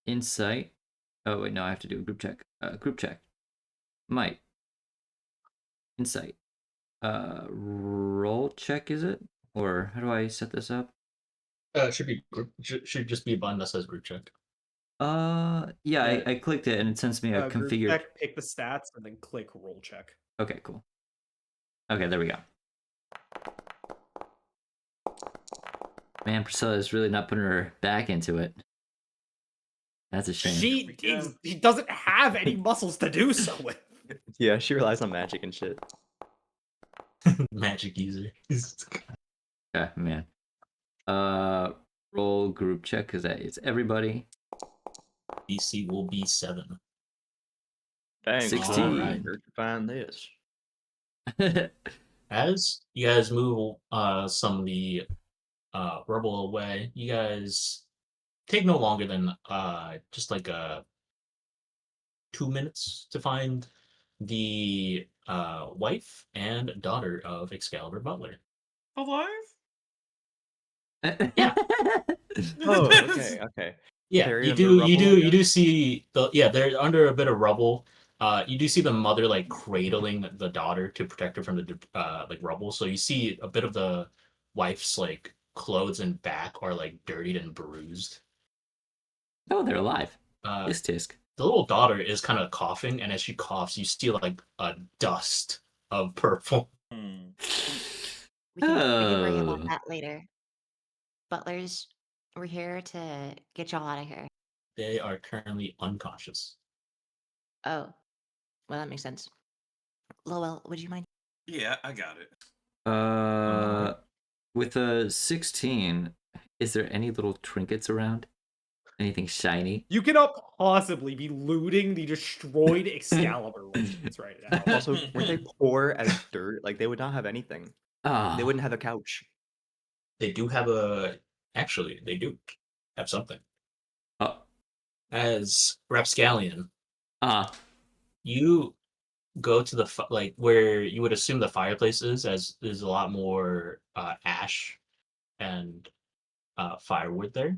Insight. Oh wait, no, I have to do a group check. Group check. Might. Insight. Roll check, is it? Or how do I set this up? It should be group. Should just be a button that says group check. Yeah, I clicked it and it sends me a Group configured. check, pick the stats, and then click roll check. Okay, cool. Okay, there we go. Man, Priscilla is really not putting her back into it. That's a shame. She doesn't have any muscles to do so with. Yeah, she relies on magic and shit. Magic user. Okay, man. Roll group check because that is everybody. DC will be 7. Thanks. 16. Alright. Where'd you find this? As you guys move some of the rubble away, you guys take no longer than just like 2 minutes to find the wife and daughter of Excalibur Butler. Alive? Yeah. Oh, okay. Yeah, Buried you under do, rubble, I you do guess? see they're under a bit of rubble. You do see the mother like cradling the daughter to protect her from the like rubble. So you see a bit of the wife's like clothes and back are like dirtied and bruised. Oh, they're alive. Uh, Tisk tisk. the little daughter is kind of coughing, and as she coughs, you see like a dust of purple. Hmm. We can worry about Oh. that later. Butlers, we're here to get y'all out of here. They are currently unconscious. Oh, well, that makes sense. Lowell, would you mind? Yeah, I got it. With a 16, is there any little trinkets around? Anything shiny? You cannot possibly be looting the destroyed Excalibur legends right now. Also, weren't they poor as dirt? Like, they would not have anything. They Ah, wouldn't have a couch. They do have actually, they do have something. oh, As Rapscallion, ah, you go to the like where you would assume the fireplace is, as there's a lot more ash and firewood there.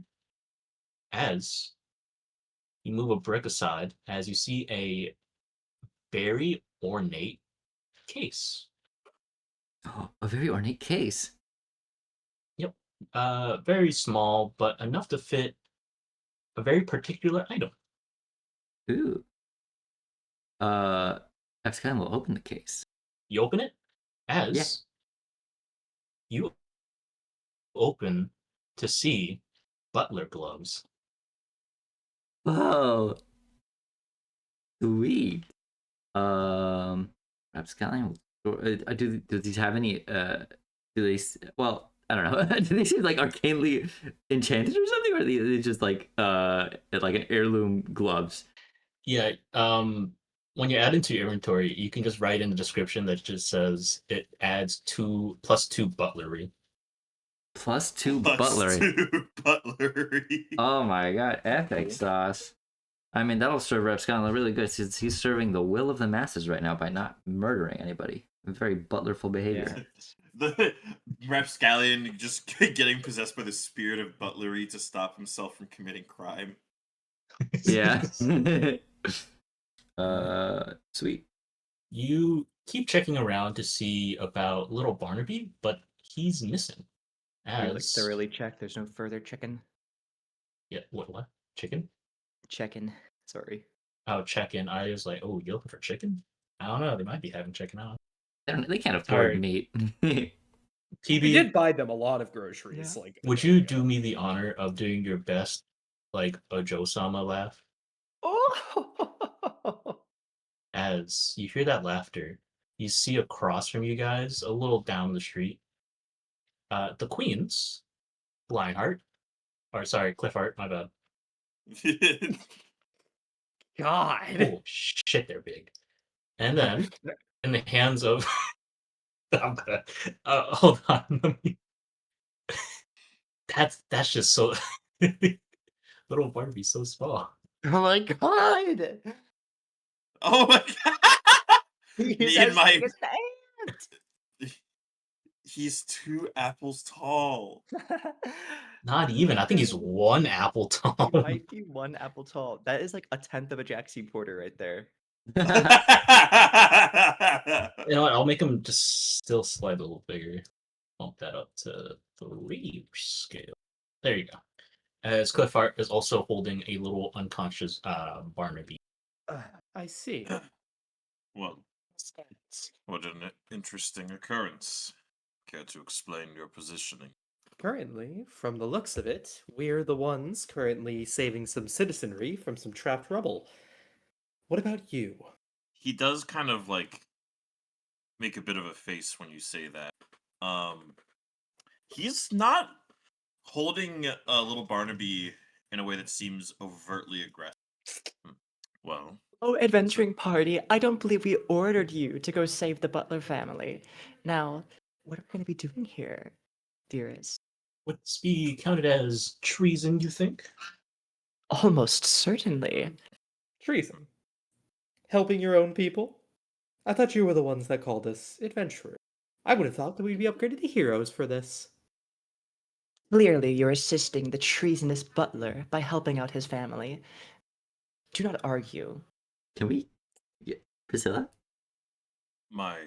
As you move a brick aside, as you see a very ornate case. oh, a very ornate case. Yep. Very small, but enough to fit a very particular item. Ooh. Epscon will open the case. You open it as you open to see butler gloves. Whoa, sweet. Epscon. Do these have any? Do they? Well, I don't know. Do they seem like arcanely enchanted or something, or are they just like an heirloom gloves? Yeah, when you add into your inventory, you can just write in the description that just says it adds +2 butlery. +2 Plus butler. 2 butlery. Oh my god, epic sauce. I mean, that'll serve Rapscallion really good since he's serving the will of the masses right now by not murdering anybody. Very butlerful behavior. The Rapscallion just getting possessed by the spirit of butlery to stop himself from committing crime. Yeah. Sweet. You keep checking around to see about little Barnaby, but he's missing. We like As thoroughly check. There's no further chicken. yeah, what? Chicken? Checking. Sorry. Oh, check in. I was like, oh, you looking for chicken? I don't know. They might be having chicken out. They can't afford Sorry. meat. We TB, did buy them a lot of groceries. Yeah. Like, a would bit you ago. do me the honor of doing your best, like a Joe-sama laugh? Oh! As you hear that laughter, you see across from you guys, a little down the street, the queens, Lionheart, or sorry, Cliffheart, my bad. God. Oh shit, they're big. And then, in the hands of, I'm gonna, hold on, let me. That's just so. Little Barbie's so small. Oh my god! Oh my god! He's Me as and my big as an ant! He's 2 apples tall. Not even. I think he's one apple tall. He might be 1 apple tall. That is like a tenth of a Jack C. Porter right there. You know what? I'll make him just still slightly a little bigger. Bump that up to 3 scale. There you go. As Cliffheart is also holding a little unconscious Barnaby. I see. Well, what an interesting occurrence. Care to explain your positioning? Currently, from the looks of it, we're the ones currently saving some citizenry from some trapped rubble. What about you? He does kind of like make a bit of a face when you say that. He's not holding a little Barnaby in a way that seems overtly aggressive. Well, Oh, adventuring party, I don't believe we ordered you to go save the Butler family. Now, what are we going to be doing here, dearest? Would this be counted as treason, you think? Almost certainly. Treason. Helping your own people? I thought you were the ones that called us adventurers. I would have thought that we'd be upgraded to heroes for this. Clearly, you're assisting the treasonous butler by helping out his family. Do not argue. Can we? Yeah. Priscilla? My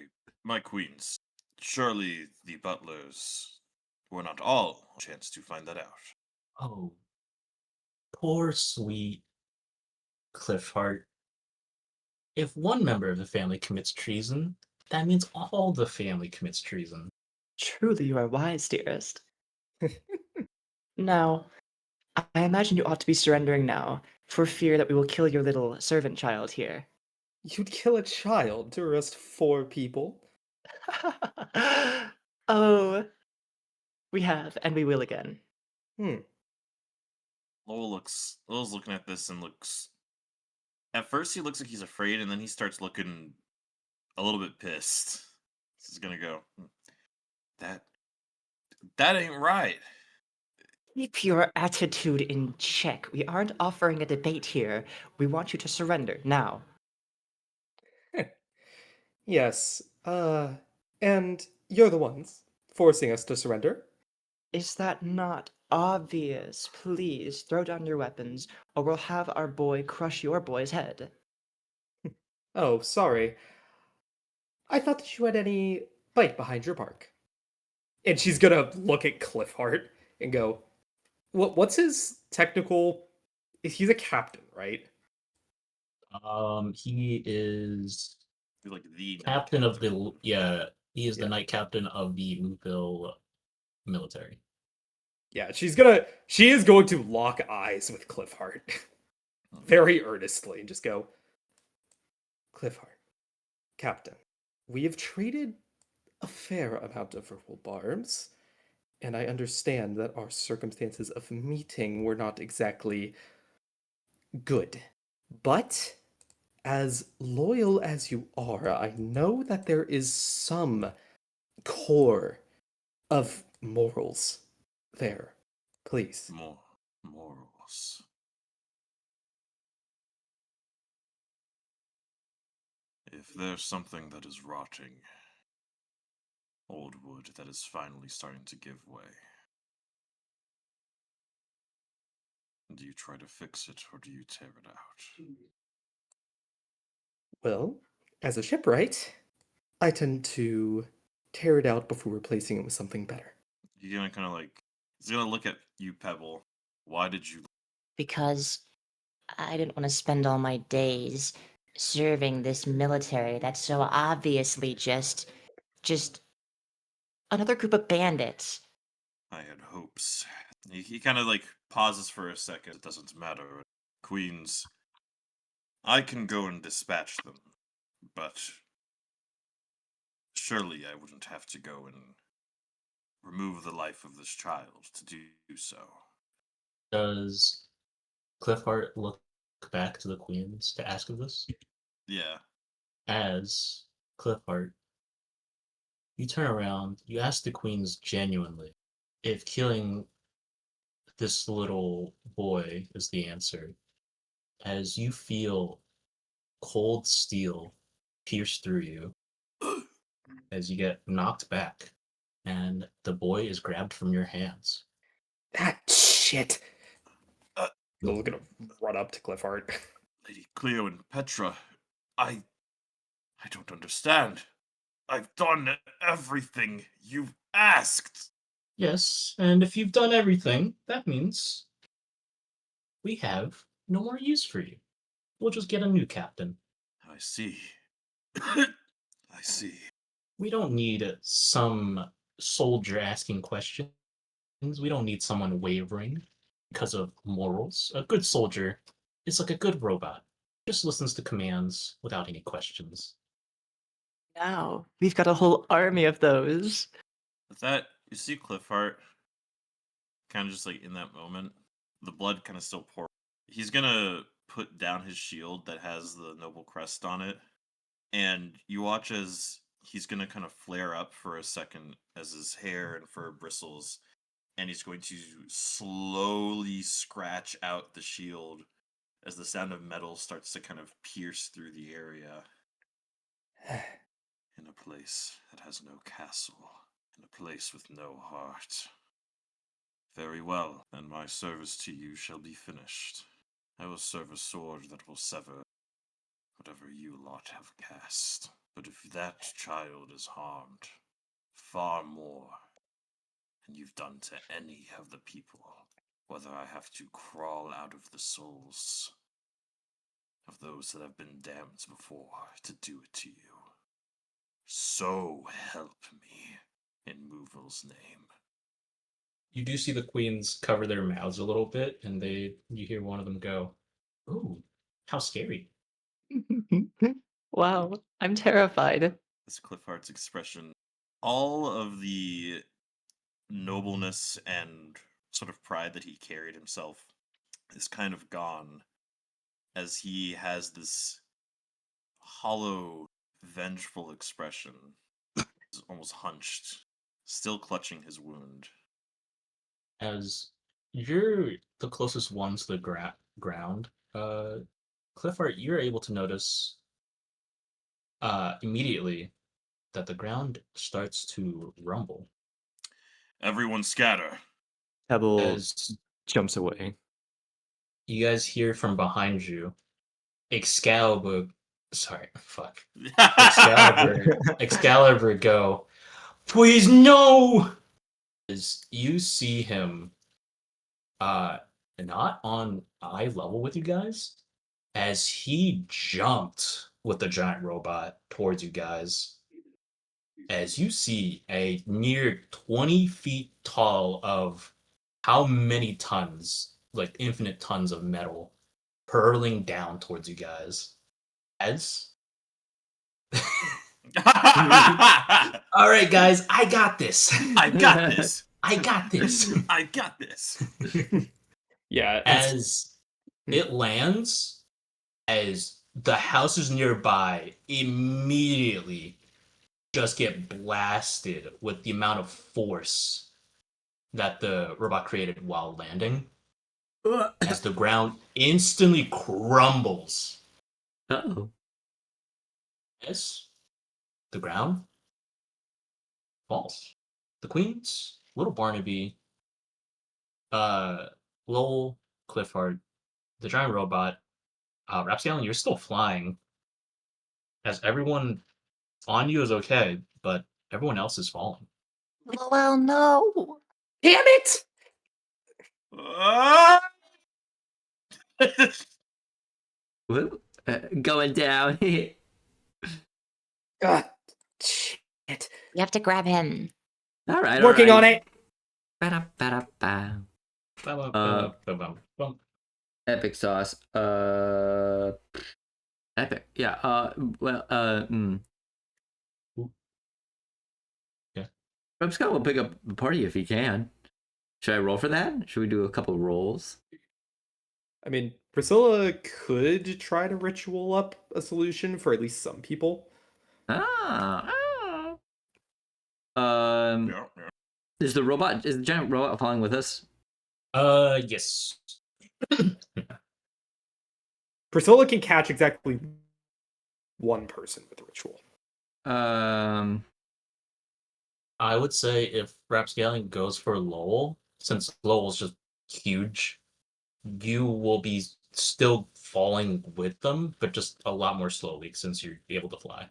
queens. Surely the butlers were not all a chance to find that out. Oh, poor sweet Cliffheart. If one member of the family commits treason, that means all the family commits treason. Truly, you are wise, dearest. Now, I imagine you ought to be surrendering now, for fear that we will kill your little servant child here. You'd kill a child to arrest 4 people? Oh, we have, and we will again. Hmm. Lowell's looking at this and looks. At first, he looks like he's afraid, and then he starts looking a little bit pissed. He's gonna go. That ain't right. Keep your attitude in check. We aren't offering a debate here. We want you to surrender now. Yes, and you're the ones forcing us to surrender? Is that not obvious? Please throw down your weapons, or we'll have our boy crush your boy's head. Oh, sorry. I thought that you had any bite behind your bark. And she's gonna look at Cliffheart and go, what's his technical... He's a captain, right? He is He's like the captain of the he is the Yeah. knight captain of the Louisville military. Yeah, she is going to lock eyes with Cliffheart very earnestly and just go, Cliffheart, Captain, we have traded a fair amount of verbal barbs, and I understand that our circumstances of meeting were not exactly good. But as loyal as you are, I know that there is some core of morals there. Please. More morals. If there's something that is rotting, old wood that is finally starting to give way, do you try to fix it or do you tear it out? Well, as a shipwright, I tend to tear it out before replacing it with something better. He's gonna kind of like. He's gonna look at you, Pebble. Why did you. Because I didn't want to spend all my days serving this military that's so obviously just another group of bandits. I had hopes. He kind of like pauses for a second. It doesn't matter. Queens. I can go and dispatch them, but surely I wouldn't have to go and remove the life of this child to do so. Does Cliffheart look back to the queens to ask of this? Yeah. As Cliffheart, you turn around, you ask the queens genuinely if killing this little boy is the answer, as you feel cold steel pierce through you as you get knocked back, and the boy is grabbed from your hands. That shit! Uh, Little's gonna run up to Cliffheart. Lady Cleo and Petra, I don't understand. I've done everything you've asked. Yes, and if you've done everything, that means we have no more use for you. We'll just get a new captain. I see. I see. We don't need some soldier asking questions. We don't need someone wavering because of morals. A good soldier is like a good robot. Just listens to commands without any questions. Now, we've got a whole army of those. With that, you see Cliffheart kind of just like in that moment, the blood kind of still pour. He's gonna put down his shield that has the noble crest on it, and you watch as he's gonna kind of flare up for a second as his hair and fur bristles, and he's going to slowly scratch out the shield as the sound of metal starts to kind of pierce through the area. In a place that has no castle, in a place with no heart. Very well, then my service to you shall be finished. I will serve a sword that will sever whatever you lot have cast. But if that child is harmed, far more than you've done to any of the people, whether I have to crawl out of the souls of those that have been damned before to do it to you. So help me in Movel's name. You do see the queens cover their mouths a little bit, and you hear one of them go, "Ooh, how scary!" Wow, I'm terrified. This Cliffheart's expression, all of the nobleness and sort of pride that he carried himself is kind of gone as he has this hollow, vengeful expression. He's almost hunched, still clutching his wound. As you're the closest one to the ground, Clifford, you're able to notice immediately that the ground starts to rumble. Everyone scatter. Pebble As jumps away. you guys hear from behind you, Excalibur, sorry, fuck, Excalibur go, "Please no!" As you see him, not on eye level with you guys, as he jumped with the giant robot towards you guys, as you see a near 20 feet tall of how many tons, like infinite tons of metal, hurling down towards you guys. As all right, guys, I got this. I got this. I got this. I got this. Yeah, As it lands, as the houses nearby immediately just get blasted with the amount of force that the robot created while landing, as the ground instantly crumbles. Uh-oh. As the ground falls. The queens, little Barnaby, Lowell, Clifford, the giant robot, Rapscallion, you're still flying. As everyone on you is okay, but everyone else is falling. Well, no. damn it! Whoop. Going down. God, shit. You have to grab him. All right. Working on it. Ba-da-ba-da-ba. Bum. Epic sauce. Epic. Yeah. Yeah. Scott will pick up the party if he can. Should I roll for that? Should we do a couple rolls? I mean, Priscilla could try to ritual up a solution for at least some people. Ah. Yeah. Is the giant robot following with us? Yes. Priscilla can catch exactly one person with the ritual. I would say if Rapscallion goes for Lowell, since Lowell's just huge, you will be still falling with them, but just a lot more slowly since you're able to fly.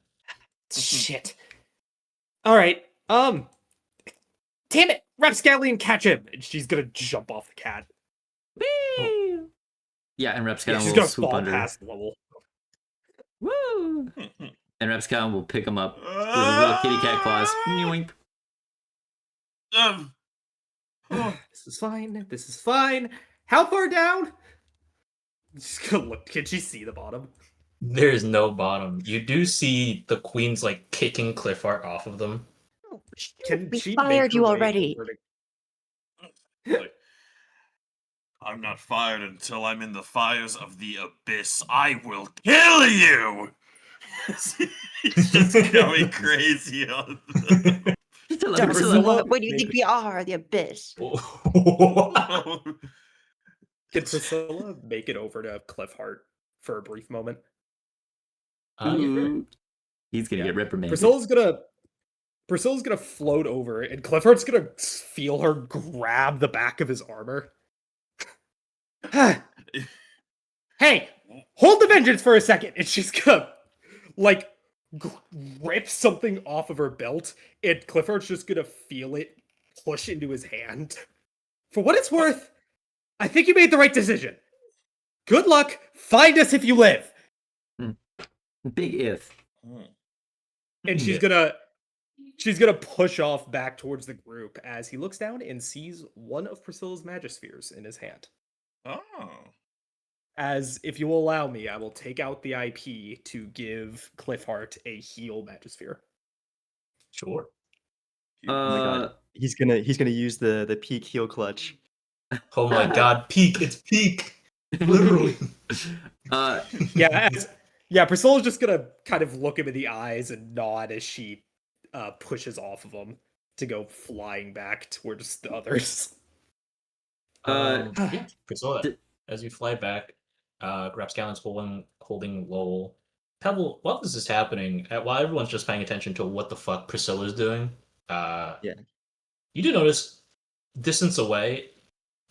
Shit. All right. Damn it! Rapscallion, catch him! And she's gonna jump off the cat. Whee! Yeah, and Yeah, Repscon she's will gonna swoop fall under. past Lowell. Woo! And Repscon will pick him up with his little kitty cat claws. Yoink. This is fine. This is fine. How far down? Just gonna look. Can she see the bottom? There is no bottom. You do see the queens like kicking Cliffart off of them. Can We she fired make you her way already. over to- Like, I'm not fired until I'm in the fires of the abyss. I will kill you! He's just going crazy on the... Priscilla, What do you think we are? The abyss. Can Priscilla make it over to Cliffheart for a brief moment? Yeah, sure. Ooh. He's gonna Yeah. get reprimanded. Priscilla's gonna Priscilla's gonna float over, and Clifford's gonna feel her grab the back of his armor. Hey, hold the vengeance for a second, and she's gonna like rip something off of her belt, and Clifford's just gonna feel it push into his hand. For what it's worth, I think you made the right decision. Good luck. Find us if you live. Big if. And she's Yeah. gonna push off back towards the group as he looks down and sees one of Priscilla's magispheres in his hand. Oh. As if you will allow me, I will take out the IP to give Cliffheart a heal magisphere. Sure. Oh my god. He's gonna use the peak heal clutch. Oh my god, peak! It's peak! Literally. Yeah, Priscilla's just gonna kind of look him in the eyes and nod as she pushes off of him to go flying back towards the others. Yeah, Priscilla, d- as you fly back, Rapscallions holding Lowell. Pebble, while this is happening, while everyone's just paying attention to what the fuck Priscilla's doing, Yeah. you do notice distance away,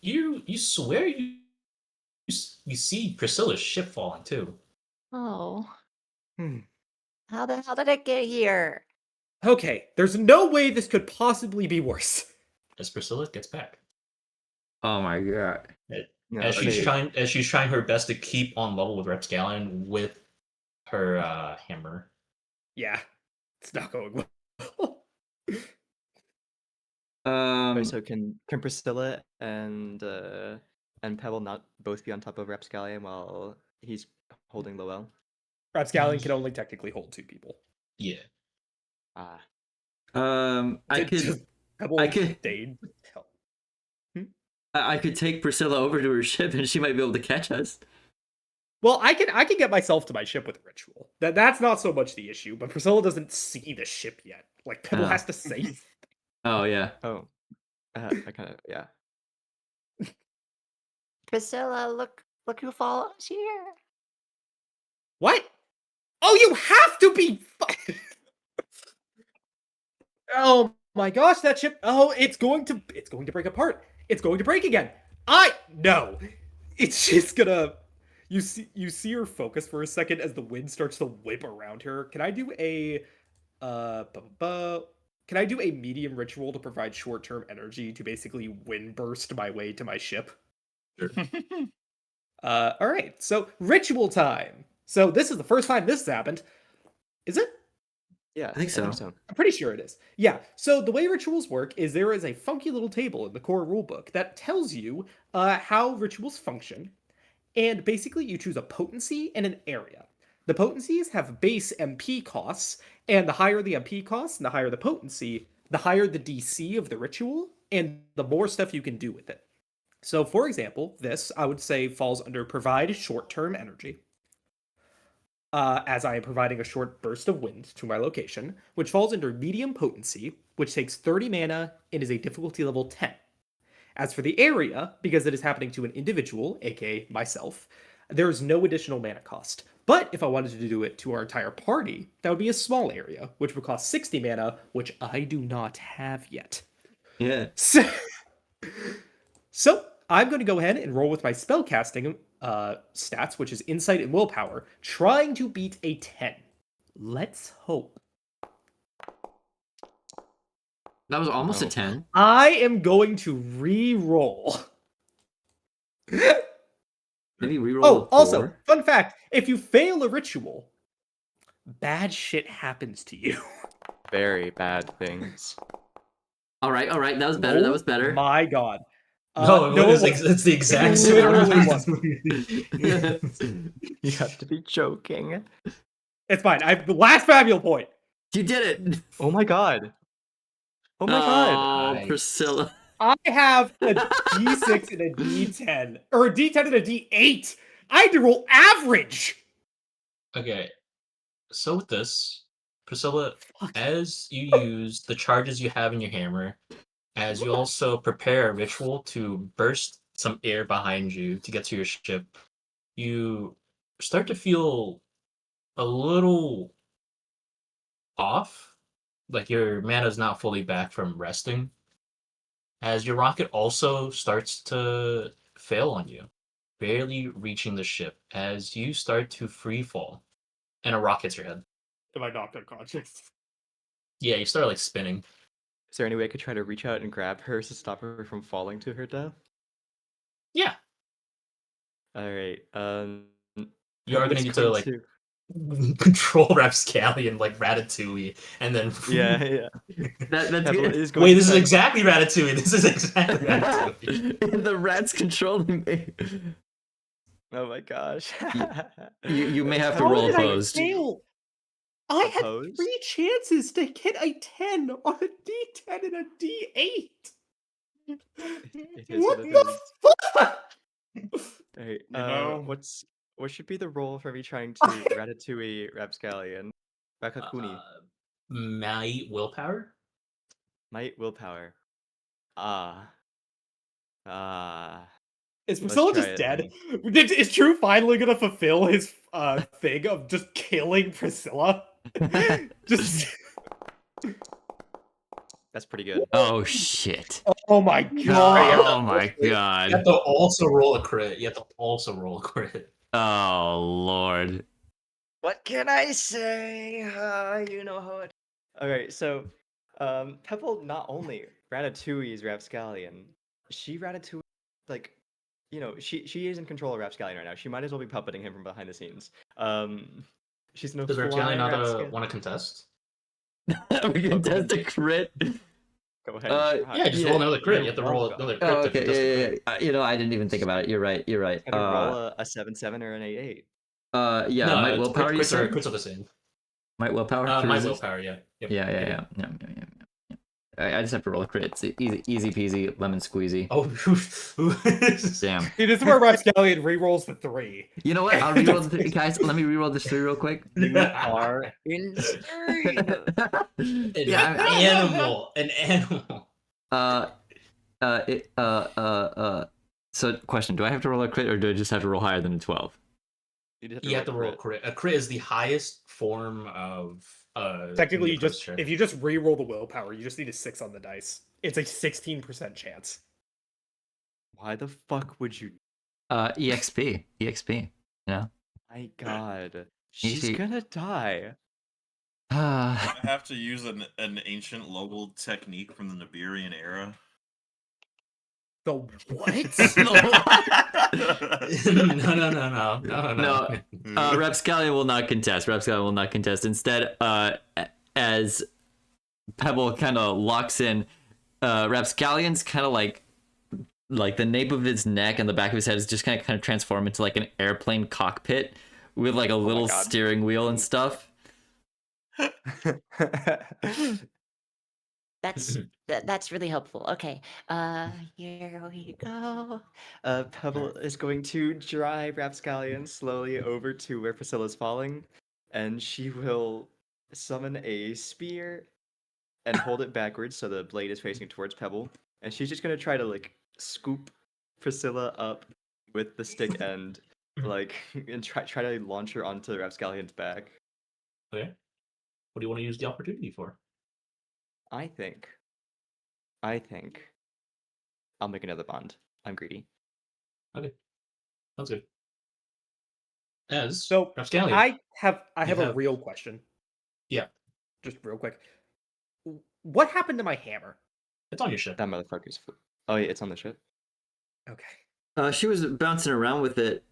you swear you see Priscilla's ship falling too. Oh. Hmm. How the hell did it get here? Okay, there's no way this could possibly be worse. As Priscilla gets back. Oh my god. No, As she's okay. trying her best to keep on level with Rapscallion with her hammer. Yeah, it's not going well. Wait, so can Priscilla and Pebble not both be on top of Rapscallion while he's holding Lowell? Rapscallion can only technically hold 2 people. Yeah. Ah. I could stayed. I could take Priscilla over to her ship and she might be able to catch us. Well, I can get myself to my ship with a ritual. That's not so much the issue, but Priscilla doesn't see the ship yet. Like Pebble Oh. has to say. Oh yeah. Oh. I kind of yeah. Priscilla, look who follows here. What? Oh, you have to be. Oh my gosh, that ship. Oh, it's going to break apart. It's going to break again. No. It's just gonna. You see her focus for a second as the wind starts to whip around her. Can I do a Can I do a medium ritual to provide short-term energy to basically wind burst my way to my ship? Sure. All right. So ritual time. So this is the first time this has happened. Is it? Yeah, I think so. I'm pretty sure it is. Yeah. So the way rituals work is there is a funky little table in the core rulebook that tells you how rituals function, and basically you choose a potency and an area. The potencies have base MP costs, and the higher the MP costs and the higher the potency, the higher the DC of the ritual, and the more stuff you can do with it. So, for example, this I would say falls under provide short-term energy. As I am providing a short burst of wind to my location, which falls under medium potency, which takes 30 mana and is a difficulty level 10. As for the area, because it is happening to an individual, aka myself, there is no additional mana cost. But if I wanted to do it to our entire party, that would be a small area, which would cost 60 mana, which I do not have yet. Yeah. So I'm going to go ahead and roll with my spellcasting stats, which is Insight and Willpower, trying to beat a 10. Let's hope. That was almost a 10. I am going to re-roll. Maybe reroll. Oh, a 4. also, fun fact, if you fail a ritual, bad shit happens to you. Very bad things. All right. That was better. That was better. My god. It's the exact same. Literally wasn't. You have to be joking. It's fine. I have the last fabulous point. You did it. Oh my god. Oh my god. Oh, Priscilla. I have a D6 and a D10. Or a D10 and a D8. I had to roll average. Okay, so with this, Priscilla, Fuck. as you use the charges you have in your hammer, as you also prepare a ritual to burst some air behind you to get to your ship, you start to feel a little off. like your mana's not fully back from resting, as your rocket also starts to fail on you, barely reaching the ship as you start to free fall, and a rock hits your head. Am I knocked unconscious? Yeah, you start like spinning. Is there any way I could try to reach out and grab her to stop her from falling to her death? Yeah, All right. you are Pebble gonna is need to going like control Rapscallion like Ratatouille, and then Yeah, yeah. That's Pebble good. is going wait, to this is try- exactly Ratatouille. This is exactly Ratatouille. The rat's controlling me. Oh my gosh. You may have to Pebble roll is How did I going opposed. to- fail? I had Opposed? 3 chances to get a 10 on a D10 and a D8. It is What what it the is. fuck? Alright, know- what should be the roll for me trying to Ratatouille Rapscallion? Rakakuni. My willpower. Might willpower. Ah. Ah. Is Let's Priscilla try just it dead? Is True finally gonna fulfill his thing of just killing Priscilla? Just That's pretty good. Oh shit. oh my god! Oh my You god. have to also roll a crit. You have to also roll a crit. Oh lord. What can I say? You know how it. Alright, so Pebble not only Ratatouille's Rapscallion, she Ratatouille like she is in control of Rapscallion right now. She might as well be puppeting him from behind the scenes. She's gonna Does fly Rapscallion not Rapscallion. want to contest? We can test a crit. Go ahead. Uh, try. Yeah, just Yeah, roll another crit. You have to you're roll welcome. another crit Oh, to okay, contest the yeah, crit. yeah, yeah. I didn't even think about it. You're right. You're right. Gotta roll a 7-7 or an 8-8. Yeah. No, Might it's willpower. You crits are said. crits are the same. Might willpower. to My resist? willpower, yeah. Yep. Yeah, yeah, yeah. Yeah. I just have to roll a crit. It's easy peasy, lemon squeezy. Oh, Damn. See, this is where Rapscallion rerolls the 3. You know what? I'll reroll the guys. Let me reroll this 3 real quick. You are insane. Yeah, An animal, an animal. So, question: do I have to roll a crit, or do I just have to roll higher than a 12? You have to roll a crit. A crit is the highest form of Technically, the you just first check. if you just reroll the willpower, you just need a 6 on the dice. It's a 16% Why the fuck would you? EXP. You know. My God, she's see- gonna die. I have to use an ancient local technique from the Nibirian era. The what? No. Rapscallion will not contest. Rapscallion will not contest. Instead, as Pebble kind of locks in, Rapscallion's kind of like the nape of his neck and the back of his head is just kind of transform into like an airplane cockpit with like a little God. steering wheel and stuff. That's really helpful. Okay. Here we go. Pebble is going to drive Rapscallion slowly over to where Priscilla's falling, and she will summon a spear and hold it backwards so the blade is facing towards Pebble, and she's just gonna try to like scoop Priscilla up with the stick end, like, and try to launch her onto Rapscallion's back. Okay. What do you want to use the opportunity for? I think I'll make another bond. I'm greedy. Okay. Sounds good. As So Rapscallion. I have a have- real question. Yeah. Just real quick. What happened to my hammer? It's on your ship. That motherfucker's. Oh yeah, it's on the ship. Okay. She was bouncing around with it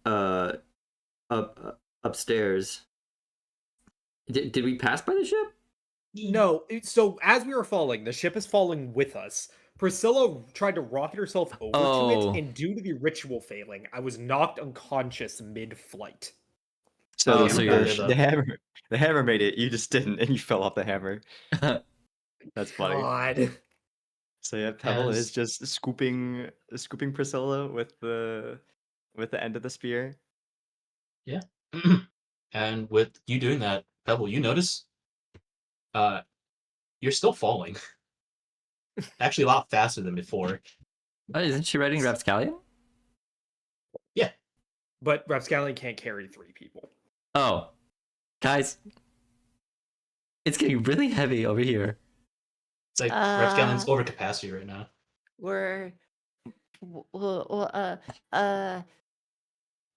upstairs. Did we pass by the ship? No, so as we were falling, the ship is falling with us. Priscilla tried to rocket herself over to Oh. it, and due to the ritual failing, I was knocked unconscious mid-flight. So, Oh, the, so the- you're- the hammer made it. You just didn't, and you fell off the hammer. That's funny. God. So yeah, Pebble As- is just scooping Priscilla with the end of the spear. Yeah. And with you doing that, Pebble, you notice you're still falling. Actually a lot faster than before. Oh, isn't she riding Rapscallion? But Rapscallion can't carry 3 people. Oh, guys, it's getting really heavy over here. It's like Rapscallion's Uh, over capacity right now. we're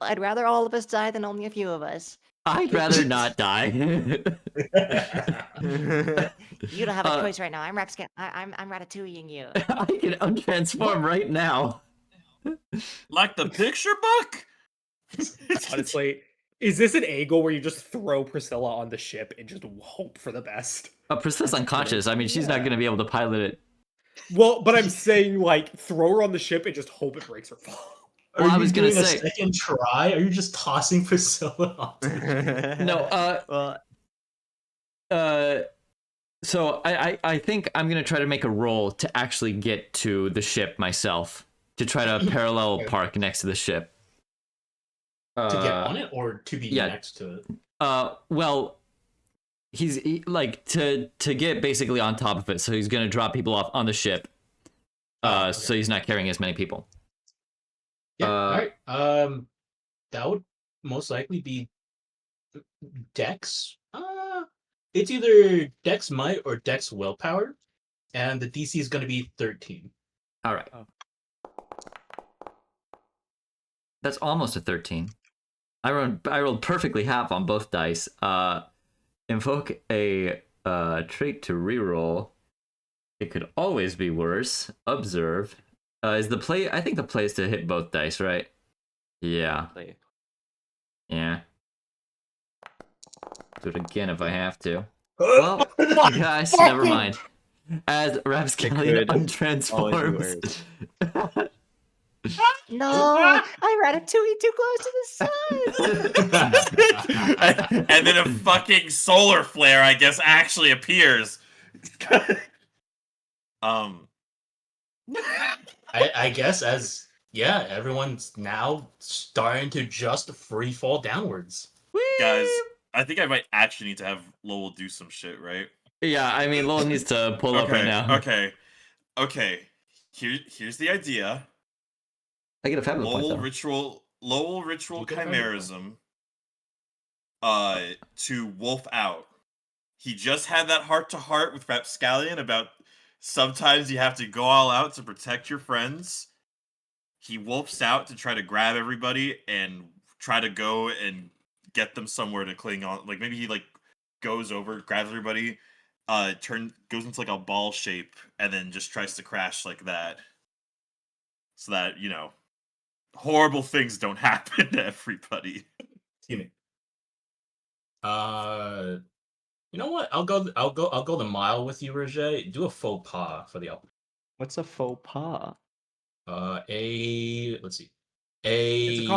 I'd rather all of us die than only a few of us. I'd rather not die. You don't have a Uh, choice right now. I'm I'm ratatouilleing you. I can untransform right now. Like the picture book? Honestly, is this an angle where you just throw Priscilla on the ship and just hope for the best? Priscilla's unconscious. I mean, she's not going to be able to pilot it. Well, but I'm saying, like, throw her on the ship and just hope it breaks her fall. Well, I Are was you gonna doing a say- second try? Are you just tossing Priscilla off? No, well, so I think I'm gonna try to make a roll to actually get to the ship myself, to try to parallel park next to the ship. To get on it or to be yeah. next to it? Well, like to get basically on top of it, so he's gonna drop people off on the ship. Okay. So he's not carrying as many people. Yeah, all right. That would most likely be Dex. It's either Dex Might or Dex Willpower, and the DC is going to be 13. All right. That's almost a 13. I rolled perfectly half on both dice. Invoke a trait to reroll. It could always be worse. Observe. Is the play? I think the play is to hit both dice, right? Yeah. Yeah. Do it again if I have to. Well, guys, never mind. As Rapscallion always untransforms. No, I ratatouille too close to the sun. And then a fucking solar flare, I guess, actually appears. I guess everyone's now starting to just free fall downwards. Guys, I think I might actually need to have Lowell do some shit, right? Yeah, I mean, Lowell needs to pull up right now. Okay. Here's the idea. I get a fabulous point, though. Lowell ritual You get a fabulous chimerism. To wolf out. He just had that heart-to-heart with Rapscallion about sometimes you have to go all out to protect your friends. He wolfs out to try to grab everybody and try to go and get them somewhere to cling on. Like maybe he goes over, grabs everybody, goes into like a ball shape, and then just tries to crash like that. So that, horrible things don't happen to everybody. Excuse me. You know what? I'll go the mile with you, Roger. Do a faux pas for the up. what's a faux pas? Let's see. It's a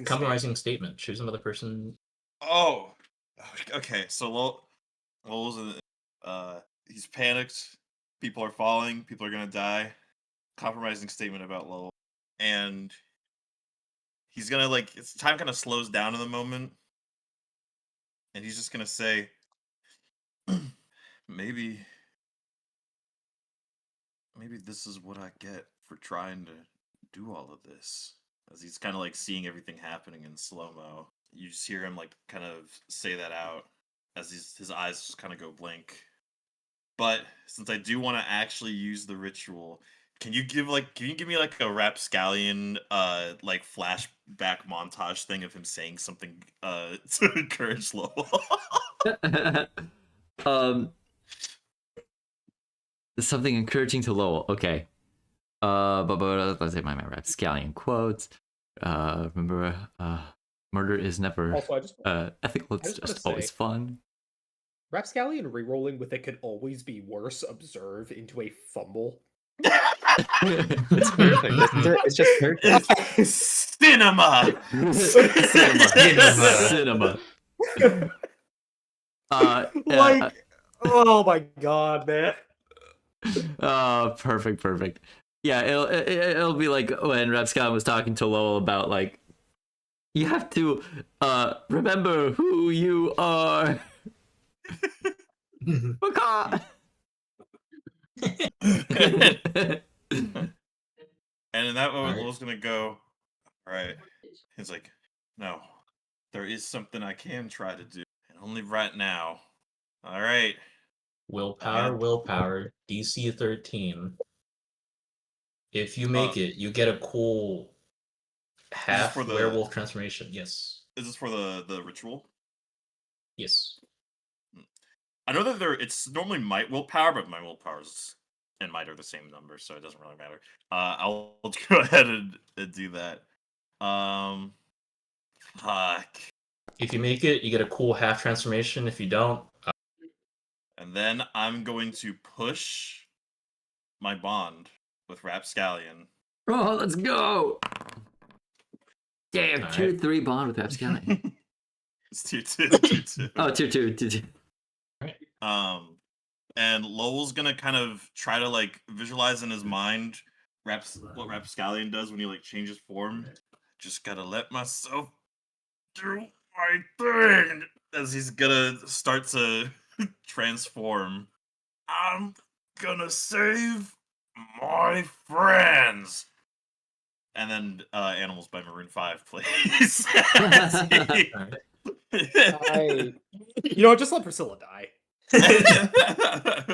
compromising statement. Choose another person. Oh, okay. So Lowell's he's panicked. People are falling. People are gonna die. Compromising statement about Lowell, and he's gonna time kind of slows down in the moment, and he's just gonna say, maybe this is what I get for trying to do all of this. As he's kind of seeing everything happening in slow-mo. You just hear him kind of say that out as his eyes just kind of go blank. But since I do want to actually use the ritual, can you give me a Rapscallion flashback montage thing of him saying something to encourage Lowell? Something encouraging to Lowell. Okay. But let's say my Rapscallion quotes. Remember, murder is never Also, ethical. It's just always fun. Rapscallion rerolling with it could always be worse. Observe into a fumble. It's perfect. It's just perfect. Cinema. Cinema. Oh my god, man. Perfect. Yeah, it'll be like when Rapscallion was talking to Lowell about you have to remember who you are. Macaw. And in that moment, Lowell's gonna go, all right. He's like, no, there is something I can try to do, and only right now. All right, Willpower, DC 13. If you make it, you get a cool half for the- werewolf transformation. Yes. Is this for the ritual? Yes. I know that it's normally might willpower, but my willpowers and might are the same number, so it doesn't really matter. I'll go ahead and do that. Fuck. If you make it, you get a cool half transformation. If you don't, And then I'm going to push my bond with Rapscallion. Oh, let's go! Damn, All tier right. 3 bond with Rapscallion. It's tier 2. Oh, tier 2. And Lowell's gonna kind of try to like visualize in his mind what Rapscallion does when he like changes form. Just gotta let myself do my thing as he's gonna start to transform. I'm gonna save my friends. And then Animals by Maroon 5 plays. You know what? Just let Priscilla die.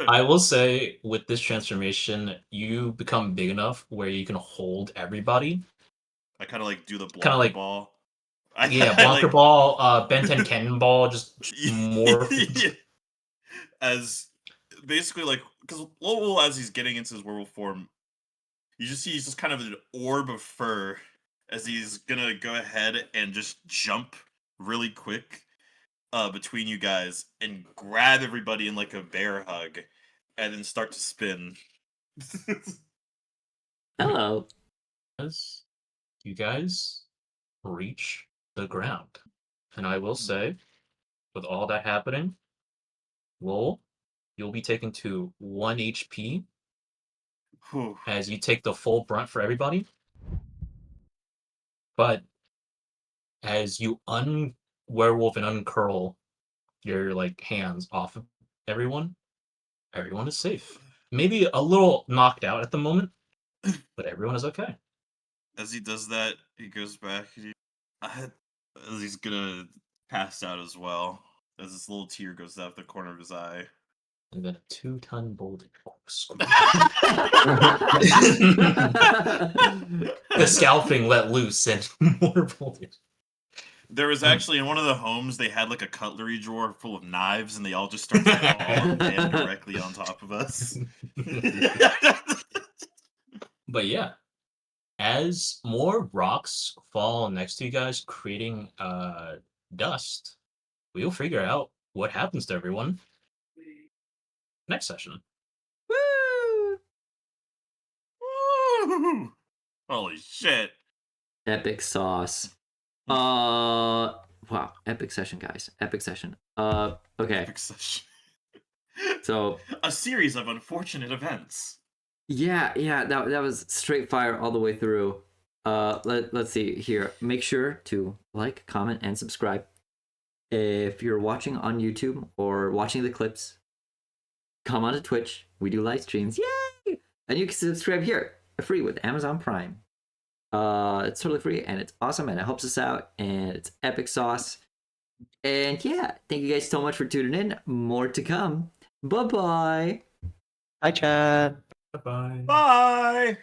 I will say with this transformation, you become big enough where you can hold everybody. I kind of like do the Blanca Kinda like- ball. Yeah, Blanca Ball, Ben 10 Cannonball, just more. Yeah. As basically like because Lowell, as he's getting into his werewolf form, you just see he's just kind of an orb of fur as he's gonna go ahead and just jump really quick between you guys and grab everybody in like a bear hug and then start to spin. Hello. As you guys reach the ground. And I will say, with all that happening, Lowell, you'll be taken to 1 HP Whew. as you take the full brunt for everybody. But as you werewolf and uncurl your like hands off of everyone is safe. Maybe a little knocked out at the moment, but everyone is okay. As he does that, he goes back. As he's gonna pass out as well. As this little tear goes out the corner of his eye. And then a 2-ton boulder. The scalping let loose and more boulders. There was actually in one of the homes they had like a cutlery drawer full of knives, and they all just started falling in directly on top of us. But yeah, as more rocks fall next to you guys, creating dust, we'll figure out what happens to everyone next session. Woo! Woo! Holy shit! Epic sauce. Wow, epic session, guys. Epic session. Okay. Epic session. So A series of unfortunate events. yeah, that was straight fire all the way through. Let's see here. Make sure to like, comment, and subscribe. If you're watching on YouTube or watching the clips, come on to Twitch. We do live streams. Yay! And you can subscribe here free with Amazon Prime. It's totally free and it's awesome and it helps us out and it's epic sauce. And yeah, thank you guys so much for tuning in. More to come. Bye-bye. Hi, chat. Bye-bye. Bye!